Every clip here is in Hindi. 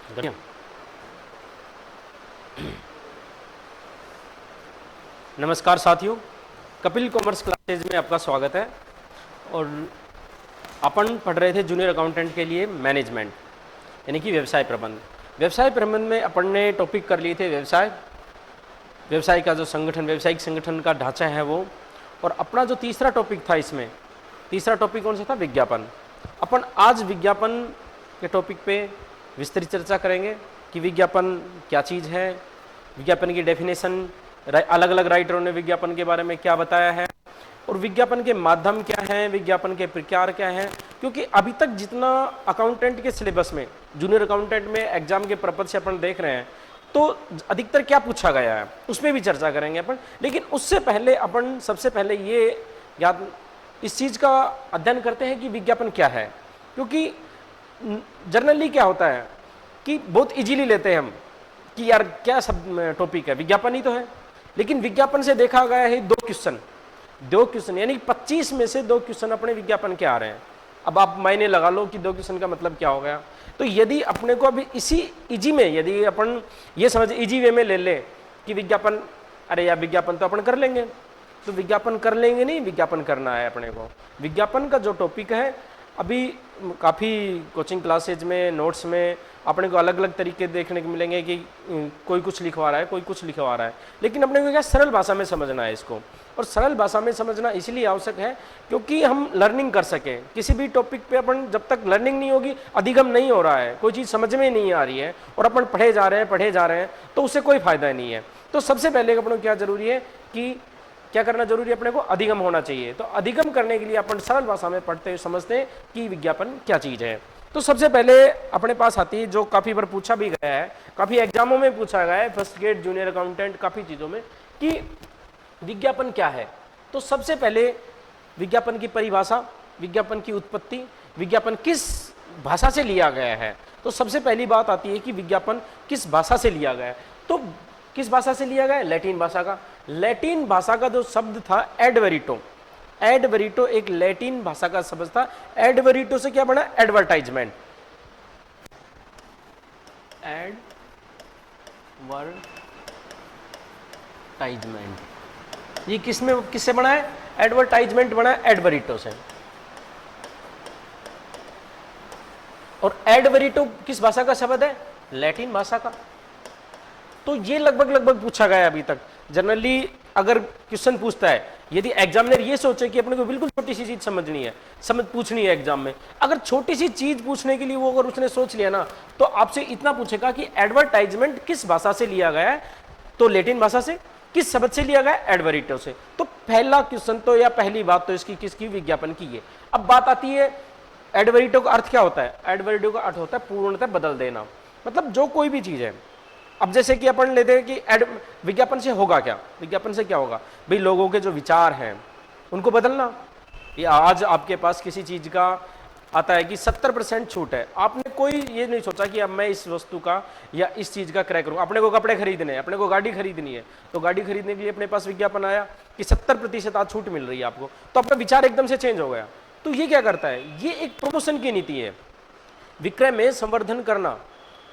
बढ़िया। नमस्कार साथियों, कपिल कॉमर्स क्लासेज में आपका स्वागत है। और अपन पढ़ रहे थे जूनियर अकाउंटेंट के लिए मैनेजमेंट यानी कि व्यवसाय प्रबंध। व्यवसाय प्रबंध में अपन ने टॉपिक कर लिए थे व्यवसाय का जो संगठन, व्यावसायिक संगठन का ढांचा है वो। और अपना जो तीसरा टॉपिक था, इसमें तीसरा टॉपिक कौन सा था? विज्ञापन। अपन आज विज्ञापन के टॉपिक पे विस्तृत चर्चा करेंगे कि विज्ञापन क्या चीज़ है, विज्ञापन की डेफिनेशन, अलग अलग राइटरों ने विज्ञापन के बारे में क्या बताया है, और विज्ञापन के माध्यम क्या हैं, विज्ञापन के प्रकार क्या हैं। क्योंकि अभी तक जितना अकाउंटेंट के सिलेबस में, जूनियर अकाउंटेंट में एग्जाम के पर्पज से अपन देख रहे हैं, तो अधिकतर क्या पूछा गया है उसमें भी चर्चा करेंगे अपन। लेकिन उससे पहले अपन सबसे पहले ये याद इस चीज़ का अध्ययन करते हैं कि विज्ञापन क्या है। क्योंकि जनरली क्या होता है कि बहुत इजीली लेते हैं हम कि यार क्या सब टॉपिक है, विज्ञापन ही तो है। लेकिन विज्ञापन से देखा गया है दो क्वेश्चन यानी 25 में से 2 क्वेश्चन अपने विज्ञापन के आ रहे हैं। अब आप मायने लगा लो कि 2 क्वेश्चन का मतलब क्या हो गया। तो यदि अपने को अभी इसी इजी में, यदि अपन ये समझ इजी वे में ले ले कि विज्ञापन, अरे यार विज्ञापन तो अपन कर लेंगे, तो विज्ञापन कर लेंगे नहीं, विज्ञापन करना है अपने को। विज्ञापन का जो टॉपिक है, अभी काफ़ी कोचिंग क्लासेज में, नोट्स में अपने को अलग अलग तरीके देखने को मिलेंगे कि कोई कुछ लिखवा रहा है, कोई कुछ लिखवा रहा है। लेकिन अपने को क्या सरल भाषा में समझना है इसको। और सरल भाषा में समझना इसलिए आवश्यक है क्योंकि हम लर्निंग कर सकें। किसी भी टॉपिक पे अपन जब तक लर्निंग नहीं होगी, अधिगम नहीं हो रहा है, कोई चीज़ समझ में नहीं आ रही है और अपन पढ़े जा रहे हैं तो उससे कोई फायदा नहीं है। तो सबसे पहले अपने को क्या जरूरी है कि क्या करना जरूरी है? अपने को अधिगम होना चाहिए। तो अधिगम करने के लिए अपन सरल भाषा में पढ़ते हुए समझते हैं कि विज्ञापन क्या चीज़ है। तो सबसे पहले अपने पास आती है, जो काफ़ी बार पूछा भी गया है, काफ़ी एग्जामों में पूछा गया है, फर्स्ट ग्रेड, जूनियर अकाउंटेंट, काफ़ी चीज़ों में, कि विज्ञापन क्या है। तो सबसे पहले विज्ञापन की परिभाषा, विज्ञापन की उत्पत्ति, विज्ञापन किस भाषा से लिया गया है। तो सबसे पहली बात आती है कि विज्ञापन किस भाषा से लिया गया है। तो किस भाषा से लिया गया है? लैटिन भाषा का। लैटिन भाषा का जो शब्द था एडवेरिटो, एडवेरिटो एक लैटिन भाषा का शब्द था। एडवेरिटो से क्या बना? एडवर्टाइजमेंट। एडवर्टाइजमेंट ये किससे बना है? एडवर्टाइजमेंट बना है एडवेरिटो से। और एडवेरिटो किस भाषा का शब्द है? लैटिन भाषा का। तो ये लगभग पूछा गया अभी तक। जनरली अगर क्वेश्चन पूछता है, यदि एग्जामिनर ये सोचे कि अपने को बिल्कुल छोटी सी चीज समझनी है, पूछनी है एग्जाम में, अगर छोटी सी चीज पूछने के लिए वो अगर उसने सोच लिया ना, तो आपसे इतना पूछेगा कि एडवर्टाइजमेंट किस भाषा से लिया गया है? तो लैटिन भाषा से। किस शब्द से लिया गया? एडवेरिटो से। तो पहला क्वेश्चन तो, या पहली बात तो इसकी किसकी? विज्ञापन की है। अब बात आती है एडवेरिटो का अर्थ क्या होता है? एडवेरिटो का अर्थ होता है पूर्णतः बदल देना। मतलब जो कोई भी चीज है, अब जैसे कि अपन लेते हैं कि विज्ञापन से होगा क्या? विज्ञापन से क्या होगा भाई? लोगों के जो विचार हैं उनको बदलना। ये आज आपके पास किसी चीज का आता है कि 70% छूट है, आपने कोई ये नहीं सोचा कि अब मैं इस वस्तु का या इस चीज का क्रय करूं। अपने को कपड़े खरीदने हैं, अपने को गाड़ी खरीदनी है, तो गाड़ी खरीदने के लिए अपने पास विज्ञापन आया कि 70% आज छूट मिल रही है आपको, तो आपका विचार एकदम से चेंज हो गया। तो ये क्या करता है? ये एक प्रमोशन की नीति है, विक्रय में संवर्धन करना।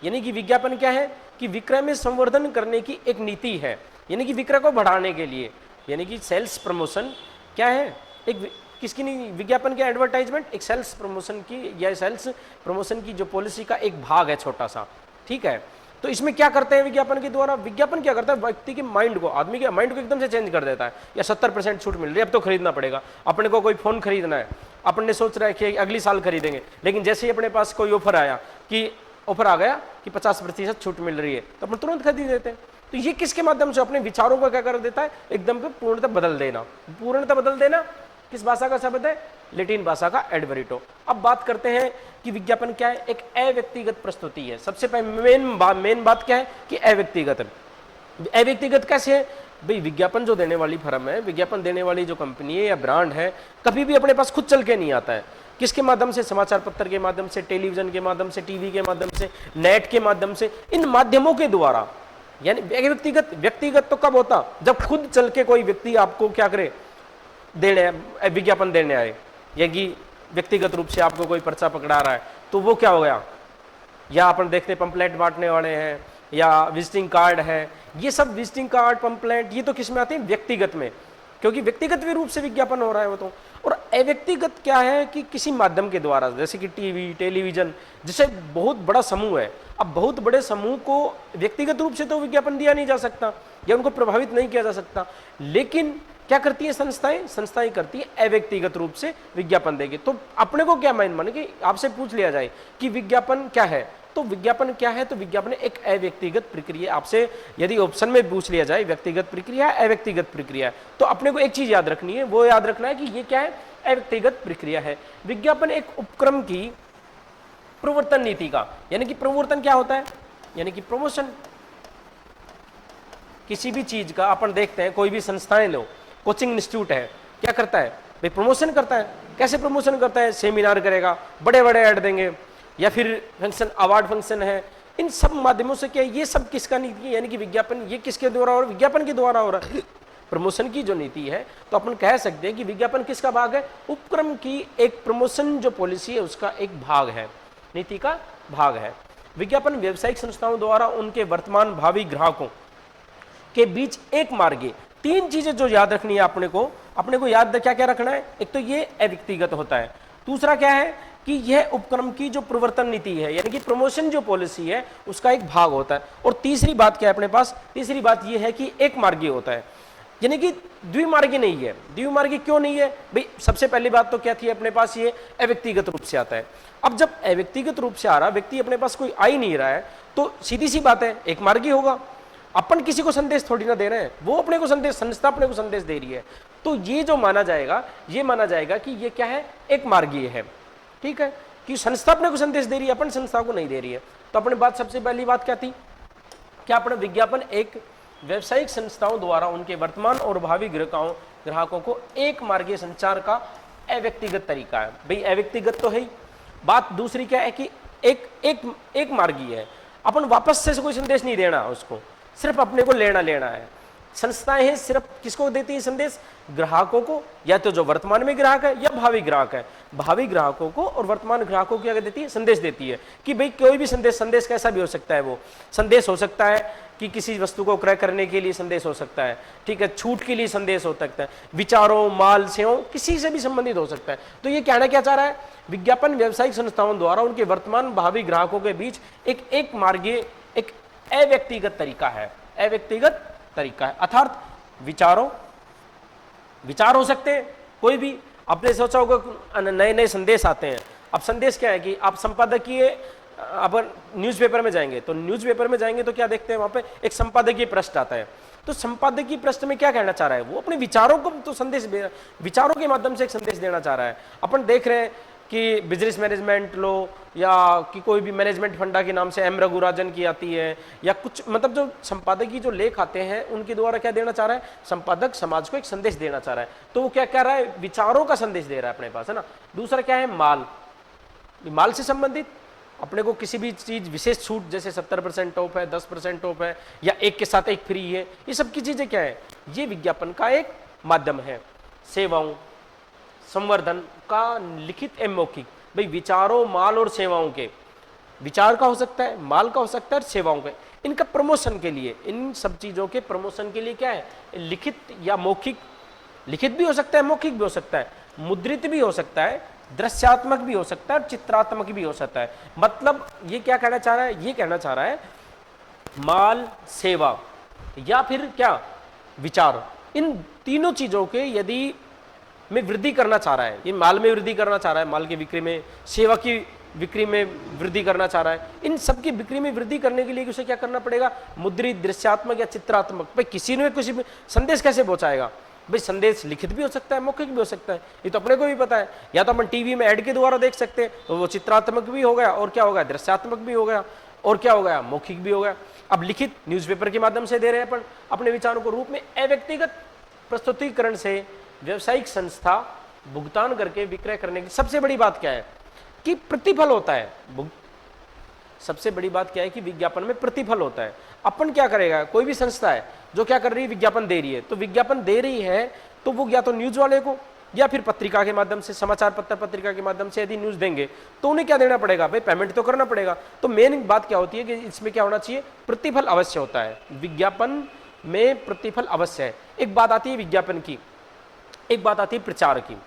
यानी कि विज्ञापन क्या है? कि विक्रय में संवर्धन करने की एक नीति है, यानी कि विक्रय को बढ़ाने के लिए, यानी कि सेल्स प्रमोशन क्या है? एक किसकी नहीं? विज्ञापन के एडवर्टाइजमेंट एक सेल्स प्रमोशन की, या सेल्स प्रमोशन की जो पॉलिसी का एक भाग है, छोटा सा। ठीक है। तो इसमें क्या करते हैं विज्ञापन के द्वारा? विज्ञापन क्या करता है? व्यक्ति के माइंड को, आदमी के माइंड को एकदम से चेंज कर देता है। या 70% छूट मिल रही है, अब तो खरीदना पड़ेगा। अपने को कोई फोन खरीदना है, अपने सोच रहे कि अगली साल खरीदेंगे, लेकिन जैसे ही अपने पास कोई ऑफर आया कि ऑफर आ गया कि 50% छूट मिल रही है, तो अपन तुरंत खरीद देते हैं। तो ये किसके माध्यम से? अपने विचारों को क्या कर देता है? एकदम पे पूर्णतः बदल देना। पूर्णतः बदल देना किस भाषा का शब्द है? लैटिन भाषा का एडवेरिटो। अब बात करते हैं कि विज्ञापन क्या है? एक अव्यक्तिगत प्रस्तुति है। सबसे पहले मेन बात क्या है कि अव्यक्तिगत। अव्यक्तिगत कैसे है भाई? विज्ञापन जो देने वाली फर्म है, विज्ञापन देने वाली जो कंपनी है या ब्रांड है, कभी भी अपने पास खुद चल के नहीं आता है। किसके माध्यम से? समाचार पत्र के माध्यम से, टेलीविजन के माध्यम से, टीवी के माध्यम से, नेट के माध्यम से, इन माध्यमों के द्वारा। यानी व्यक्तिगत तो कब होता? जब खुद चल के कोई व्यक्ति आपको क्या करे? विज्ञापन देने आए, या कि व्यक्तिगत रूप से आपको कोई पर्चा पकड़ा रहा है, तो वो क्या हो गया? या अपन देखते हैं पंपलेट बांटने वाले हैं या विजिटिंग कार्ड है, ये सब विजिटिंग कार्ड पंपलेट ये तो किस में आते हैं, व्यक्तिगत में, क्योंकि व्यक्तिगत रूप से विज्ञापन हो रहा है वो तो। और अव्यक्तिगत क्या है कि किसी माध्यम के द्वारा, जैसे कि टीवी, टेलीविजन, जैसे बहुत बड़ा समूह है, अब बहुत बड़े समूह को व्यक्तिगत रूप से तो विज्ञापन दिया नहीं जा सकता या उनको प्रभावित नहीं किया जा सकता, लेकिन क्या करती है संस्थाएं, संस्थाएं करती है अव्यक्तिगत रूप से विज्ञापन देगी। तो अपने को क्या माने कि आपसे पूछ लिया जाए कि विज्ञापन क्या है, तो विज्ञापन क्या है, तो विज्ञापन एक अव्यक्तिगत प्रक्रिया। आपसे यदि ऑप्शन में पूछ लिया जाए व्यक्तिगत प्रक्रिया है अव्यक्तिगत प्रक्रिया है, तो अपने को एक चीज याद रखनी है, वो याद रखना है कि ये क्या है, अव्यक्तिगत प्रक्रिया है। विज्ञापन एक उपक्रम की प्रवर्तन नीति का, यानी कि प्रवर्तन क्या होता है, यानी कि प्रमोशन किसी भी चीज का। अपन देखते हैं कोई भी संस्थाएं लो, कोचिंग इंस्टीट्यूट है, क्या करता है भाई, प्रमोशन करता है। कैसे प्रमोशन करता है, सेमिनार करेगा, बड़े बड़े ऐड देंगे, या फिर फंक्शन, अवार्ड फंक्शन है, इन सब माध्यमों से क्या, ये सब किसका नीति है, यानी कि विज्ञापन, ये किसके द्वारा हो रहा है, विज्ञापन के द्वारा हो रहा है, प्रमोशन की जो नीति है। तो अपन कह सकते हैं कि विज्ञापन किसका भाग है, उपक्रम की एक प्रमोशन जो पॉलिसी है उसका एक भाग है, नीति का भाग है। विज्ञापन व्यावसायिक संस्थाओं द्वारा उनके वर्तमान भावी ग्राहकों के बीच एक मार्ग, तीन चीजें जो याद रखनी है अपने को याद क्या क्या रखना है, एक तो ये अव्यक्तिगत होता है, दूसरा क्या है कि यह उपक्रम की जो प्रवर्तन नीति है यानी कि प्रमोशन जो पॉलिसी है उसका एक भाग होता है, और तीसरी बात क्या है अपने पास, तीसरी बात यह है कि एक मार्गी होता है, यानी कि द्विमार्गी नहीं है। द्विमार्गी क्यों नहीं है भाई, सबसे पहली बात तो क्या थी अपने पास, ये अव्यक्तिगत रूप से आता है। अब जब अव्यक्तिगत रूप से आ रहा, व्यक्ति अपने पास कोई आ ही नहीं रहा है, तो सीधी सी बात है एक मार्गी होगा। अपन किसी को संदेश थोड़ी ना दे रहे हैं, वो अपने को संदेश, संस्था अपने को संदेश दे रही है, तो ये जो माना जाएगा, ये माना जाएगा कि ये क्या है, एक मार्गीय है। ठीक है, कि संस्था अपने को संदेश दे रही है, अपन संस्था को नहीं दे रही है। तो अपने बात, सबसे पहली बात क्या थी, क्या अपना विज्ञापन एक व्यावसायिक संस्थाओं द्वारा उनके वर्तमान और भावी ग्राहकों को एक मार्गीय संचार का अव्यक्तिगत तरीका है। भाई अव्यक्तिगत तो है ही, बात दूसरी क्या है कि एक मार्गीय है, अपन वापस से कोई संदेश नहीं देना उसको, सिर्फ अपने को लेना है। संस्थाएं हैं सिर्फ किसको देती है संदेश, ग्राहकों को, या तो जो वर्तमान में ग्राहक है या भावी ग्राहक है, भावी ग्राहकों को और वर्तमान ग्राहकों को क्या देती है, संदेश देती है कि भाई कोई भी संदेश कैसा भी हो सकता है। वो संदेश हो सकता है कि किसी वस्तु को क्रय करने के लिए संदेश हो सकता है, ठीक है, छूट के लिए संदेश हो सकता है, विचारों, माल, सेवाओं, किसी से भी संबंधित हो सकता है। तो ये कहना क्या चाह रहा है, विज्ञापन व्यावसायिक संस्थाओं द्वारा उनके वर्तमान भावी ग्राहकों के बीच एक मार्गीय, एक अव्यक्तिगत तरीका है, अव्यक्तिगत तरीका है। अर्थात विचार हो सकते हैं कोई भी, आपने सोचा होगा नए नए संदेश आते हैं। अब संदेश क्या है कि आप संपादकीय, अपन न्यूज़पेपर में जाएंगे तो क्या देखते हैं, वहां पे एक संपादकीय पृष्ठ आता है। तो संपादकीय पृष्ठ में क्या कहना चाह रहा है, वो अपने विचारों को तो संदेश, विचारों के माध्यम से एक संदेश देना चाह रहा है। अपन देख रहे हैं कि बिजनेस मैनेजमेंट लो, या कि कोई भी मैनेजमेंट फंडा के नाम से एम रघुराजन की आती है, या कुछ, मतलब जो संपादकीय जो लेख आते हैं उनके द्वारा क्या देना चाह रहा है, संपादक समाज को एक संदेश देना चाह रहा है। तो वो क्या कह रहा है, विचारों का संदेश दे रहा है अपने पास, है ना। दूसरा क्या है, माल से संबंधित, अपने को किसी भी चीज विशेष छूट, जैसे 70% ऑफ है, 10% ऑफ है, या एक के साथ एक फ्री है, ये सब की चीजें क्या है, ये विज्ञापन का एक माध्यम है। सेवाओं, संवर्धन का लिखित एवं मौखिक, भाई विचारों, माल और सेवाओं के, विचार का हो सकता है, माल का हो सकता है, सेवाओं के, इनका प्रमोशन के लिए, इन सब चीजों के प्रमोशन के लिए क्या है, लिखित या मौखिक, लिखित भी हो सकता है, मौखिक भी हो सकता है, मुद्रित भी हो सकता है, दृश्यात्मक भी हो सकता है, और चित्रात्मक भी हो सकता है। मतलब ये क्या कहना चाह रहा है, ये कहना चाह रहा है माल, सेवा या फिर क्या, विचार, इन तीनों चीजों के यदि में वृद्धि करना चाह रहा है, ये माल में वृद्धि करना चाह रहा है, माल की बिक्री में, सेवा की बिक्री में वृद्धि करना चाह रहा है, इन सब की बिक्री में वृद्धि करने के लिए उसे क्या करना पड़ेगा, मुद्रित, दृश्यात्मक या चित्रात्मक। भाई किसी ने किसी संदेश कैसे पहुंचाएगा, भाई संदेश लिखित भी हो सकता है, मौखिक भी हो सकता है, ये तो अपने को भी पता है। या तो अपन टीवी में ऐड के द्वारा देख सकते हैं, तो वो चित्रात्मक भी हो गया, और क्या हो गया, दृश्यात्मक भी हो गया, और क्या हो गया, मौखिक भी हो गया। अब लिखित न्यूज़पेपर के माध्यम से दे रहे हैं अपन अपने विचारों को रूप में, अव्यक्तिगत प्रस्तुतिकरण से व्यावसायिक संस्था भुगतान करके विक्रय करने की सबसे बड़ी बात क्या है कि प्रतिफल होता है। सबसे बड़ी बात क्या है कि विज्ञापन में प्रतिफल होता है। अपन क्या करेगा, कोई भी संस्था है जो क्या कर रही है, विज्ञापन दे रही है, तो विज्ञापन दे रही है तो वो या तो न्यूज वाले को या फिर पत्रिका के माध्यम से, समाचार पत्र पत्रिका के माध्यम से यदि न्यूज़ देंगे तो उन्हें क्या देना पड़ेगा भाई, पेमेंट तो करना पड़ेगा। तो मेन बात क्या होती है कि इसमें क्या होना चाहिए, प्रतिफल अवश्य होता है, विज्ञापन में प्रतिफल अवश्य है। एक बात आती है विज्ञापन की, एक बात आती है प्रचार की।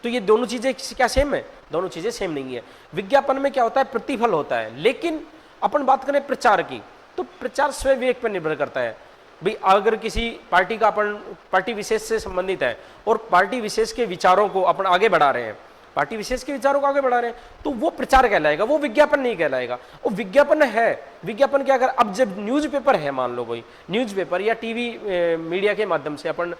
तो ये दोनों चीजें क्या सेम है? दोनों चीजें सेम नहीं है। विज्ञापन में क्या होता है, प्रतिफल होता है, लेकिन अपन बात करें प्रचार की तो प्रचार स्वयं विवेक पर निर्भर करता है। भाई अगर किसी पार्टी का अपन पार्टी विशेष से संबंधित है और पार्टी विशेष के विचारों को अपन आगे बढ़ा रहे हैं, पार्टी विशेष के विचारों को आगे बढ़ा रहे हैं, तो वो प्रचार कहलाएगा, वो विज्ञापन नहीं कहलाएगा। वो विज्ञापन है। विज्ञापन क्या, अगर अब जब न्यूज़पेपर है, मान लो कोई न्यूज़पेपर या टीवी मीडिया के माध्यम से अपन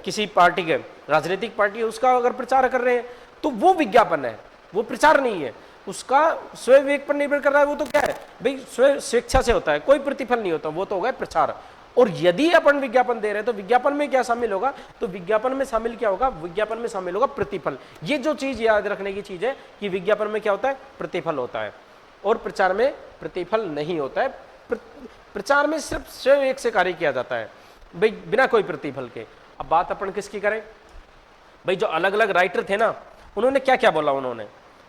किसी पार्टी के, राजनीतिक पार्टी है उसका अगर प्रचार कर रहे हैं तो वो विज्ञापन है, वो प्रचार नहीं है। उसका स्वयं विवेक पर निर्भर कर रहा है। वो तो क्या है भाई, स्वयं स्वेच्छा से होता है, कोई प्रतिफल नहीं होता, वो तो होगा प्रचार। और यदि अपन विज्ञापन दे रहे हैं तो विज्ञापन में क्या शामिल होगा, तो विज्ञापन में शामिल क्या होगा, विज्ञापन में शामिल होगा प्रतिफल। ये जो चीज याद रखने की चीज है कि विज्ञापन में क्या होता है, प्रतिफल होता है, और प्रचार में प्रतिफल नहीं होता है। प्रचार में सिर्फ स्वयं एक से कार्य किया जाता है भाई, बिना कोई प्रतिफल के। अब बात अपन किसकी करें भाई, जो अलग अलग राइटर थे ना, उन्होंने क्या क्या बोला, उन्होंने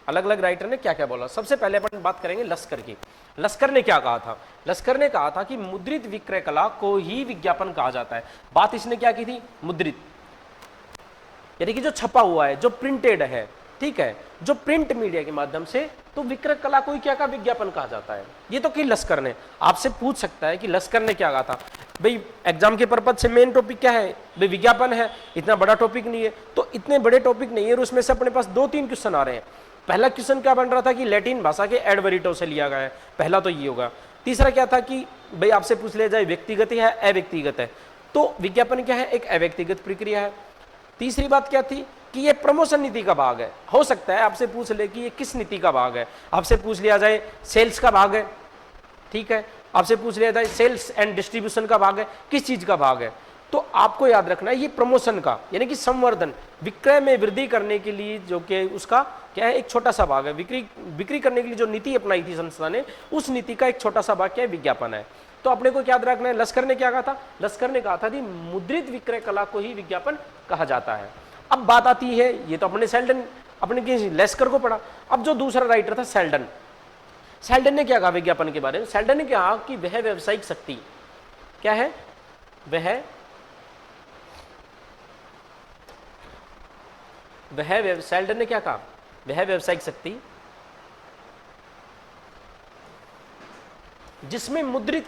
अलग अलग राइटर ने क्या क्या बोला। सबसे पहले अपन बात करेंगे लस्कर की। लस्कर ने क्या कहा था, लस्कर ने कहा था कि मुद्रित विक्रय कला को ही विज्ञापन कहा जाता है। बात इसने क्या की थी, मुद्रित यानी कि जो छपा हुआ है, जो प्रिंटेड है, ठीक है, जो प्रिंट मीडिया के माध्यम से, तो विक्रय कला को ही क्या कहा, विज्ञापन कहा जाता है। ये तो कि लस्कर ने आपसे पूछ सकता है कि लस्कर ने क्या कहा था भाई, एग्जाम के पर्पज से मेन टॉपिक क्या है भाई, विज्ञापन है, इतना बड़ा टॉपिक नहीं है। तो इतने बड़े टॉपिक नहीं है और उसमें से अपने पास 2-3 क्वेश्चन आ रहे हैं। पहला क्वेश्चन क्या बन रहा था कि लैटिन भाषा के एडवरिटो से लिया गया है, पहला तो ये होगा। तीसरा क्या था कि भाई आपसे पूछ लिया जाए व्यक्तिगत है अव्यक्तिगत है, तो विज्ञापन क्या है, एक अव्यक्तिगत प्रक्रिया है। तीसरी बात क्या थी कि ये प्रमोशन नीति का भाग है। हो सकता है आपसे पूछ ले कि ये किस नीति का भाग है, आपसे पूछ लिया जाए सेल्स का भाग है, ठीक है, आपसे पूछ लिया जाए सेल्स एंड डिस्ट्रीब्यूशन का भाग है, किस चीज का भाग है, तो आपको याद रखना है ये प्रमोशन का यानी कि संवर्धन, विक्रय में वृद्धि करने के लिए जो कि उसका क्या है, एक छोटा सा भाग है। बिक्री करने के लिए जो नीति अपनाई थी संस्था ने, उस नीति का एक छोटा सा भाग क्या है, विज्ञापन है। तो अपने को याद रखना है लस्कर ने क्या कहा था, लस्कर ने कहा था कि मुद्रित विक्रय कला को ही विज्ञापन कहा जाता है। अब बात आती है, ये तो अपने सेल्डन, अपने लेस्कर को पढ़ा। अब जो दूसरा राइटर था सेल्डन, सेल्डन ने क्या कहा विज्ञापन के बारे में, सेल्डन ने कहा कि वह व्यावसायिक शक्ति क्या है, सेल्डन ने क्या कहा, वह व्यावसायिक शक्ति जिसमें मुद्रित,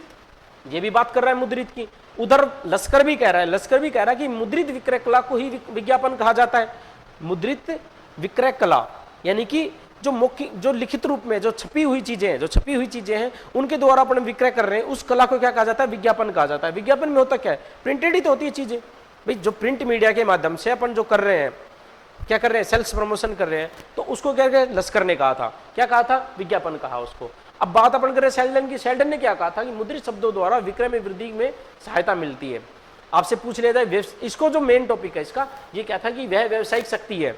ये भी बात कर रहा है मुद्रित की, उधर लस्कर भी कह रहा है, लस्कर भी कह रहा है कि मुद्रित विक्रय कला को ही विज्ञापन कहा जाता है। मुद्रित विक्रय कला यानी कि जो मुख्य, जो लिखित रूप में जो छपी हुई चीजें हैं उनके द्वारा अपन विक्रय कर रहे हैं, उस कला को क्या कहा जाता है, विज्ञापन कहा जाता है। विज्ञापन में होता क्या है, प्रिंटेड ही तो होती है चीजें भाई, जो प्रिंट मीडिया के माध्यम से अपन जो कर रहे हैं, क्या कर रहे हैं, सेल्स प्रमोशन कर रहे हैं, तो उसको क्या लस्कर ने कहा था, क्या कहा था, विज्ञापन कहा उसको। अब बात अपन कर रहे हैं सेल्डन की, सेल्डन ने क्या कहा था कि मुद्रित शब्दों द्वारा विक्रय में वृद्धि में सहायता मिलती है। आपसे पूछ लिया जाए इसको, जो मेन टॉपिक है इसका, ये क्या था कि वह व्यावसायिक शक्ति है।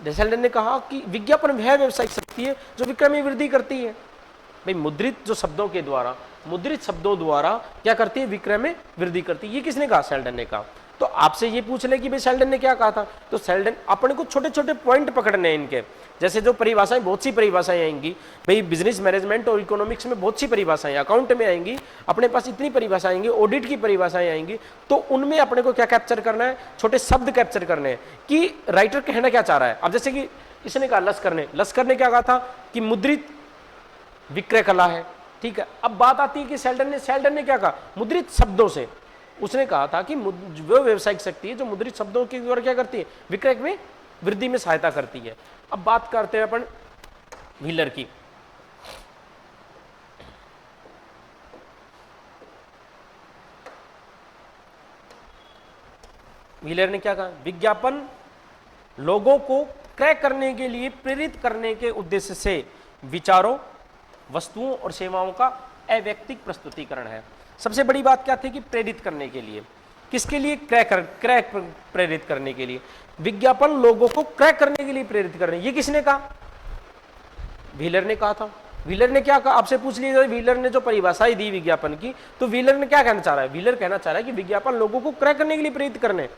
सेल्डन ने कहा कि विज्ञापन वह व्यावसायिक शक्ति है जो विक्रय में वृद्धि करती है। भाई मुद्रित जो शब्दों के द्वारा, मुद्रित शब्दों द्वारा क्या करती है, विक्रय में वृद्धि करती है। ये किसने कहा, सेल्डन ने कहा। तो आपसे ये पूछ ले कि भाई सेल्डन ने क्या कहा था, तो सेल्डन, अपने को छोटे छोटे पॉइंट पकड़ने हैं इनके, जैसे जो परिभाषाएं, बहुत सी परिभाषाएं आएंगी भाई, बिजनेस मैनेजमेंट और इकोनॉमिक्स में बहुत सी परिभाषाएं, अकाउंट में आएंगी, अपने पास इतनी परिभाषाएं आएंगी, ऑडिट की परिभाषाएं आएंगी, तो उनमें अपने को क्या कैप्चर करना है, छोटे शब्द कैप्चर करने हैं कि राइटर कहना क्या चाह रहा है। अब जैसे कि इसने कहा लस्कर ने क्या कहा था कि मुद्रित विक्रय कला है, ठीक है। अब बात आती है कि सेल्डन ने क्या कहा, मुद्रित शब्दों से, उसने कहा था कि वो व्यावसायिक शक्ति है जो मुद्रित शब्दों के द्वारा क्या करती है, विक्रय में वृद्धि में सहायता करती है। अब बात करते हैं अपन व्हीलर की। व्हीलर ने क्या कहा, विज्ञापन लोगों को क्रय करने के लिए प्रेरित करने के उद्देश्य से विचारों, वस्तुओं और सेवाओं का अवैयक्तिक प्रस्तुतिकरण है। सबसे बड़ी बात क्या थी कि प्रेरित करने के लिए, किसके लिए, क्रय प्रेरित करने के लिए। विज्ञापन लोगों को क्रय करने के लिए प्रेरित करने, ये किसने कहा, व्हीलर ने कहा था। व्हीलर ने क्या कहा, आपसे पूछ लीजिए व्हीलर ने जो परिभाषाएं दी विज्ञापन की, तो व्हीलर ने क्या कहना चाह रहा है, व्हीलर कहना चाह रहा है कि विज्ञापन लोगों को क्रय करने के लिए प्रेरित करने।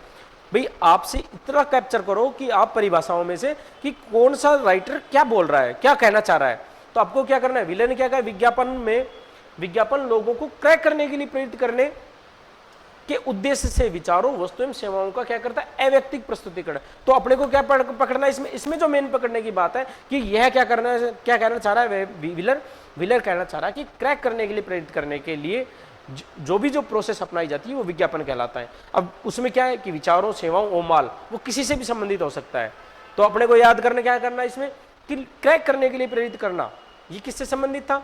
भाई आपसे इतना कैप्चर करो कि आप परिभाषाओं में से कि कौन सा राइटर क्या बोल रहा है, क्या कहना चाह रहा है। तो आपको क्या करना है, व्हीलर ने क्या कहा, विज्ञापन लोगों को क्रैक करने के लिए प्रेरित करने के उद्देश्य से विचारों, वस्तुओं, सेवाओं का क्या करता है, अव्यक्तिक प्रस्तुतिकरण। तो अपने को क्या पकड़ना है इसमें जो मेन पकड़ने की बात है कि यह क्या कहना चाह रहा है व्हीलर कहना चाह रहा है कि क्रैक करने के लिए, प्रेरित करने के लिए जो प्रोसेस अपनाई जाती है वो विज्ञापन कहलाता है। अब उसमें क्या है कि विचारों, सेवाओं और माल वो किसी से भी संबंधित हो सकता है। तो अपने को याद करने क्या करना है इसमें कि क्रैक करने के लिए प्रेरित करना, ये किससे संबंधित था,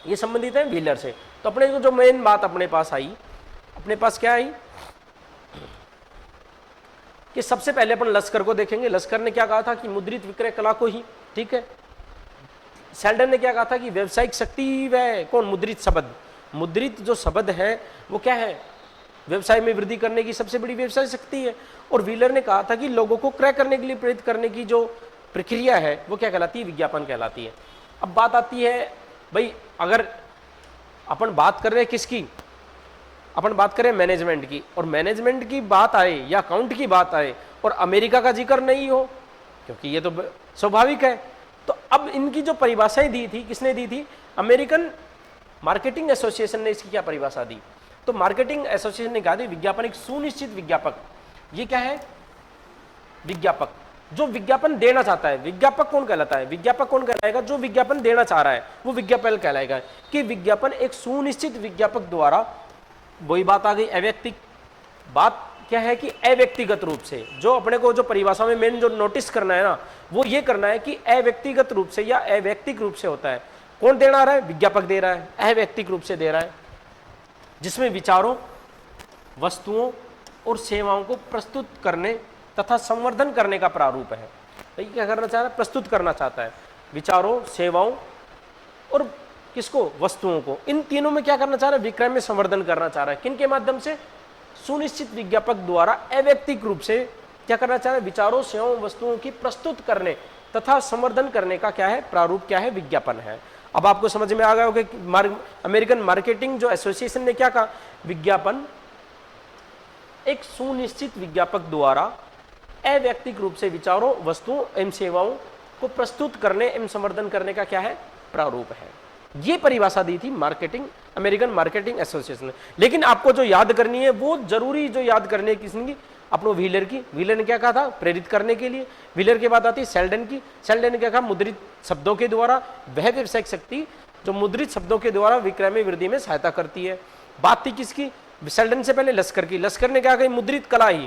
ये संबंधित है व्हीलर से। तो अपने को जो मेन बात अपने पास आई, अपने पास क्या आई कि सबसे पहले अपन लस्कर को देखेंगे। लस्कर ने क्या कहा था कि मुद्रित विक्रय कला को ही, ठीक है। सेल्डन ने क्या कहा था कि व्यवसायिक शक्ति वह कौन, मुद्रित शब्द, मुद्रित जो शब्द है वो क्या है, व्यवसाय में वृद्धि करने की सबसे बड़ी व्यवसाय शक्ति है। और व्हीलर ने कहा था कि लोगों को क्रय करने के लिए प्रेरित करने की जो प्रक्रिया है वो क्या कहलाती है, विज्ञापन कहलाती है। अब बात आती है भाई, अगर अपन बात कर रहे हैं किसकी, अपन बात करें मैनेजमेंट की, और मैनेजमेंट की बात आए या अकाउंट की बात आए और अमेरिका का जिक्र नहीं हो, क्योंकि ये तो स्वाभाविक है। तो अब इनकी जो परिभाषाएं दी थी, किसने दी थी, अमेरिकन मार्केटिंग एसोसिएशन ने इसकी क्या परिभाषा दी। तो मार्केटिंग एसोसिएशन ने कहा विज्ञापन एक सुनिश्चित विज्ञापक, ये क्या है, विज्ञापक जो विज्ञापन देना चाहता है। विज्ञापक कौन कहलाता है, विज्ञापक कौन कहलाएगा, जो विज्ञापन देना चाह रहा है वो विज्ञापन कहलाएगा। कि विज्ञापन एक सुनिश्चित विज्ञापक द्वारा, वही बात आ गई अव्यक्तिक बात, क्या है कि अव्यक्तिगत रूप से, जो अपने को जो परिभाषा में मेन जो नोटिस करना है ना, वो ये करना है कि अव्यक्तिगत रूप से या अवैयक्तिक रूप से होता है। कौन देना रहा है, विज्ञापक दे रहा है, अवैयक्तिक रूप से दे रहा है, जिसमें विचारों, वस्तुओं और सेवाओं को प्रस्तुत करने तथा संवर्धन करने का प्रारूप है। भाई क्या करना चाह रहा है, प्रस्तुत करना चाहता है विचारों, सेवाओं और किसको, वस्तुओं को। इन तीनों में क्या करना चाह रहा है, विक्रय में संवर्धन करना चाह रहा है। किन के माध्यम से, सुनिश्चित विज्ञापक द्वारा अवैयक्तिक रूप से क्या करना चाह रहा है, विचारों, सेवाओं, वस्तुओं की प्रस्तुत करने तथा संवर्धन करने का क्या है, प्रारूप क्या है, विज्ञापन है। अब आपको समझ में आ गया होगा कि अमेरिकन मार्केटिंग जो एसोसिएशन ने क्या कहा, विज्ञापन एक सुनिश्चित विज्ञापक द्वारा अवैयक्तिक रूप से विचारों, वस्तुओं एवं सेवाओं को प्रस्तुत करने एवं संवर्धन करने का क्या है, प्रारूप है। ये परिभाषा दी थी अमेरिकन मार्केटिंग एसोसिएशन ने। लेकिन आपको जो याद करनी है वो जरूरी, जो याद करनी है किसकी, अपनो व्हीलर की। व्हीलर ने क्या कहा था, प्रेरित करने के लिए। व्हीलर के बाद आती है सेल्डन की। सेल्डन ने क्या कहा, मुद्रित शब्दों के द्वारा वह व्यवसायिक शक्ति जो मुद्रित शब्दों के द्वारा विक्रय में वृद्धि में सहायता करती है। बात थी किसकी, सेल्डन से पहले लश्कर की। लश्कर ने क्या कहा, मुद्रित कला ही,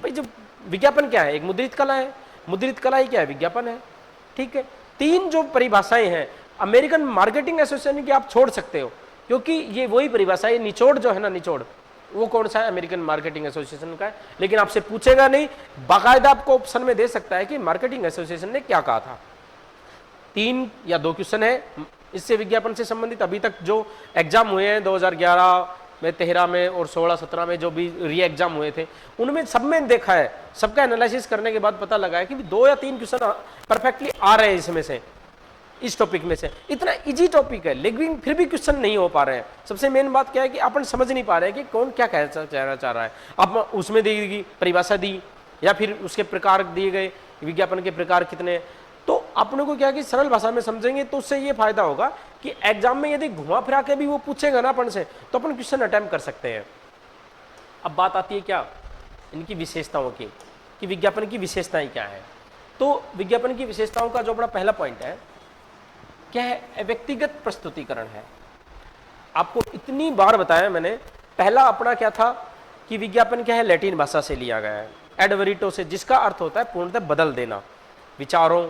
भाई जो विज्ञापन क्या है, एक मुद्रित कला है, मुद्रित कला ही क्या है, विज्ञापन है। ठीक है, तीन जो परिभाषाएं हैं अमेरिकन मार्केटिंग एसोसिएशन की आप छोड़ सकते हो, क्योंकि ये वही परिभाषा है, निचोड़ जो है ना, निचोड़ वो कौन सा है, अमेरिकन मार्केटिंग एसोसिएशन का है। लेकिन आपसे पूछेगा नहीं, बाकायदा आपको ऑप्शन में दे सकता है कि मार्केटिंग एसोसिएशन ने क्या कहा था। 3 या 2 क्वेश्चन है इससे विज्ञापन से संबंधित। अभी तक जो एग्जाम हुए हैं 2011 में, 13 में और 16-17 में जो भी री एग्जाम हुए थे, उनमें सब में देखा है, सबका एनालिसिस करने के बाद पता लगा है कि 2 या 3 क्वेश्चन परफेक्टली आ रहे हैं इसमें से, इस टॉपिक में से। इतना इजी टॉपिक है लेकिन फिर भी क्वेश्चन नहीं हो पा रहे हैं। सबसे मेन बात क्या है कि अपन समझ नहीं पा रहे हैं कि कौन क्या कहना चाह रहा है। अब उसमें दी परिभाषा दी या फिर उसके प्रकार दिए गए, विज्ञापन के प्रकार कितने, तो अपने को क्या कि सरल भाषा में समझेंगे तो उससे ये फायदा होगा कि एग्जाम में यदि घुमा फिरा के भी वो पूछेगा ना अपन से, तो अपन क्वेश्चन अटेम्प्ट कर सकते हैं। अब बात आती है क्या, इनकी विशेषताओं की, कि विज्ञापन की विशेषताएं क्या है। तो विज्ञापन की विशेषताओं का जो अपना पहला पॉइंट है क्या है, व्यक्तिगत प्रस्तुतिकरण है। आपको इतनी बार बताया मैंने, पहला अपना क्या था कि विज्ञापन क्या है, लैटिन भाषा से लिया गया है, एडवरिटो से, जिसका अर्थ होता है पूर्णतः बदल देना। विचारों,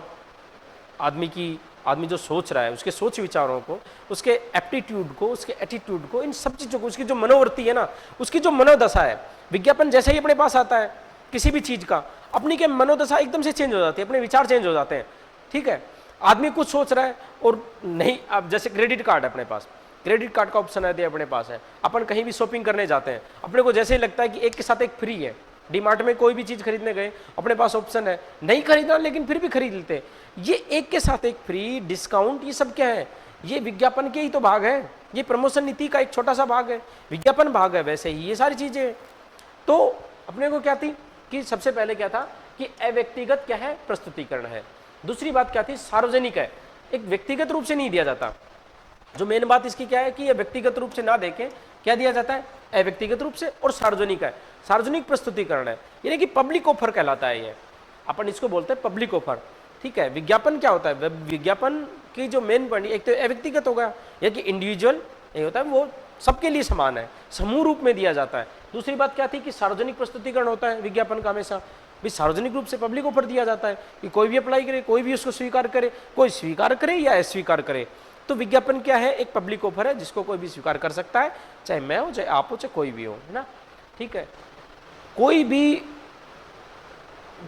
आदमी जो सोच रहा है उसके सोच विचारों को, उसके एप्टीट्यूड को, उसके एटीट्यूड को, इन सब चीज़ों को, उसकी जो मनोवृत्ति है ना, उसकी जो मनोदशा है, विज्ञापन जैसे ही अपने पास आता है किसी भी चीज़ का, अपनी के मनोदशा एकदम से चेंज हो जाती है, अपने विचार चेंज हो जाते हैं। ठीक है, आदमी कुछ सोच रहा है और नहीं, अब जैसे क्रेडिट कार्ड है अपने पास, क्रेडिट कार्ड का ऑप्शन है अपने पास है, अपन कहीं भी शॉपिंग करने जाते हैं, अपने को जैसे ही लगता है कि एक के साथ एक फ्री है, डीमार्ट में कोई भी चीज़ खरीदने गए, अपने पास ऑप्शन है, नहीं खरीदना लेकिन फिर भी खरीद लेते हैं। ये एक के साथ एक फ्री, डिस्काउंट, ये सब क्या है, ये विज्ञापन के ही तो भाग है, ये प्रमोशन नीति का एक छोटा सा भाग है, विज्ञापन भाग है। वैसे ही ये सारी चीज़ें, तो अपने को क्या थी कि सबसे पहले क्या था कि अव्यक्तिगत क्या है, प्रस्तुतिकरण है। दूसरी बात क्या थी, सार्वजनिक है, एक व्यक्तिगत रूप से नहीं दिया जाता। जो मेन बात इसकी क्या है कि ये व्यक्तिगत रूप से ना देके क्या दिया जाता है, अव्यक्तिगत रूप से, और सार्वजनिक है, सार्वजनिक प्रस्तुतिकरण है, यानी कि पब्लिक ऑफर कहलाता है। ये अपन इसको बोलते हैं पब्लिक ऑफर, ठीक है। विज्ञापन क्या होता है, विज्ञापन की जो मेन पॉइंट, एक तो अव्यक्तिगत होगा, या कि इंडिविजुअल नहीं होता है, वो सबके लिए समान है, समूह रूप में दिया जाता है। दूसरी बात क्या थी कि सार्वजनिक प्रस्तुतिकरण होता है विज्ञापन का हमेशा, भी सार्वजनिक रूप से पब्लिक ऑफर दिया जाता है कि कोई भी अप्लाई करे, कोई भी उसको स्वीकार करे, कोई स्वीकार करे या अस्वीकार करे। तो विज्ञापन क्या है, एक पब्लिक ऑफर है जिसको कोई भी स्वीकार कर सकता है, चाहे मैं हो, चाहे आप हो, चाहे कोई भी हो, है ना, ठीक है। कोई भी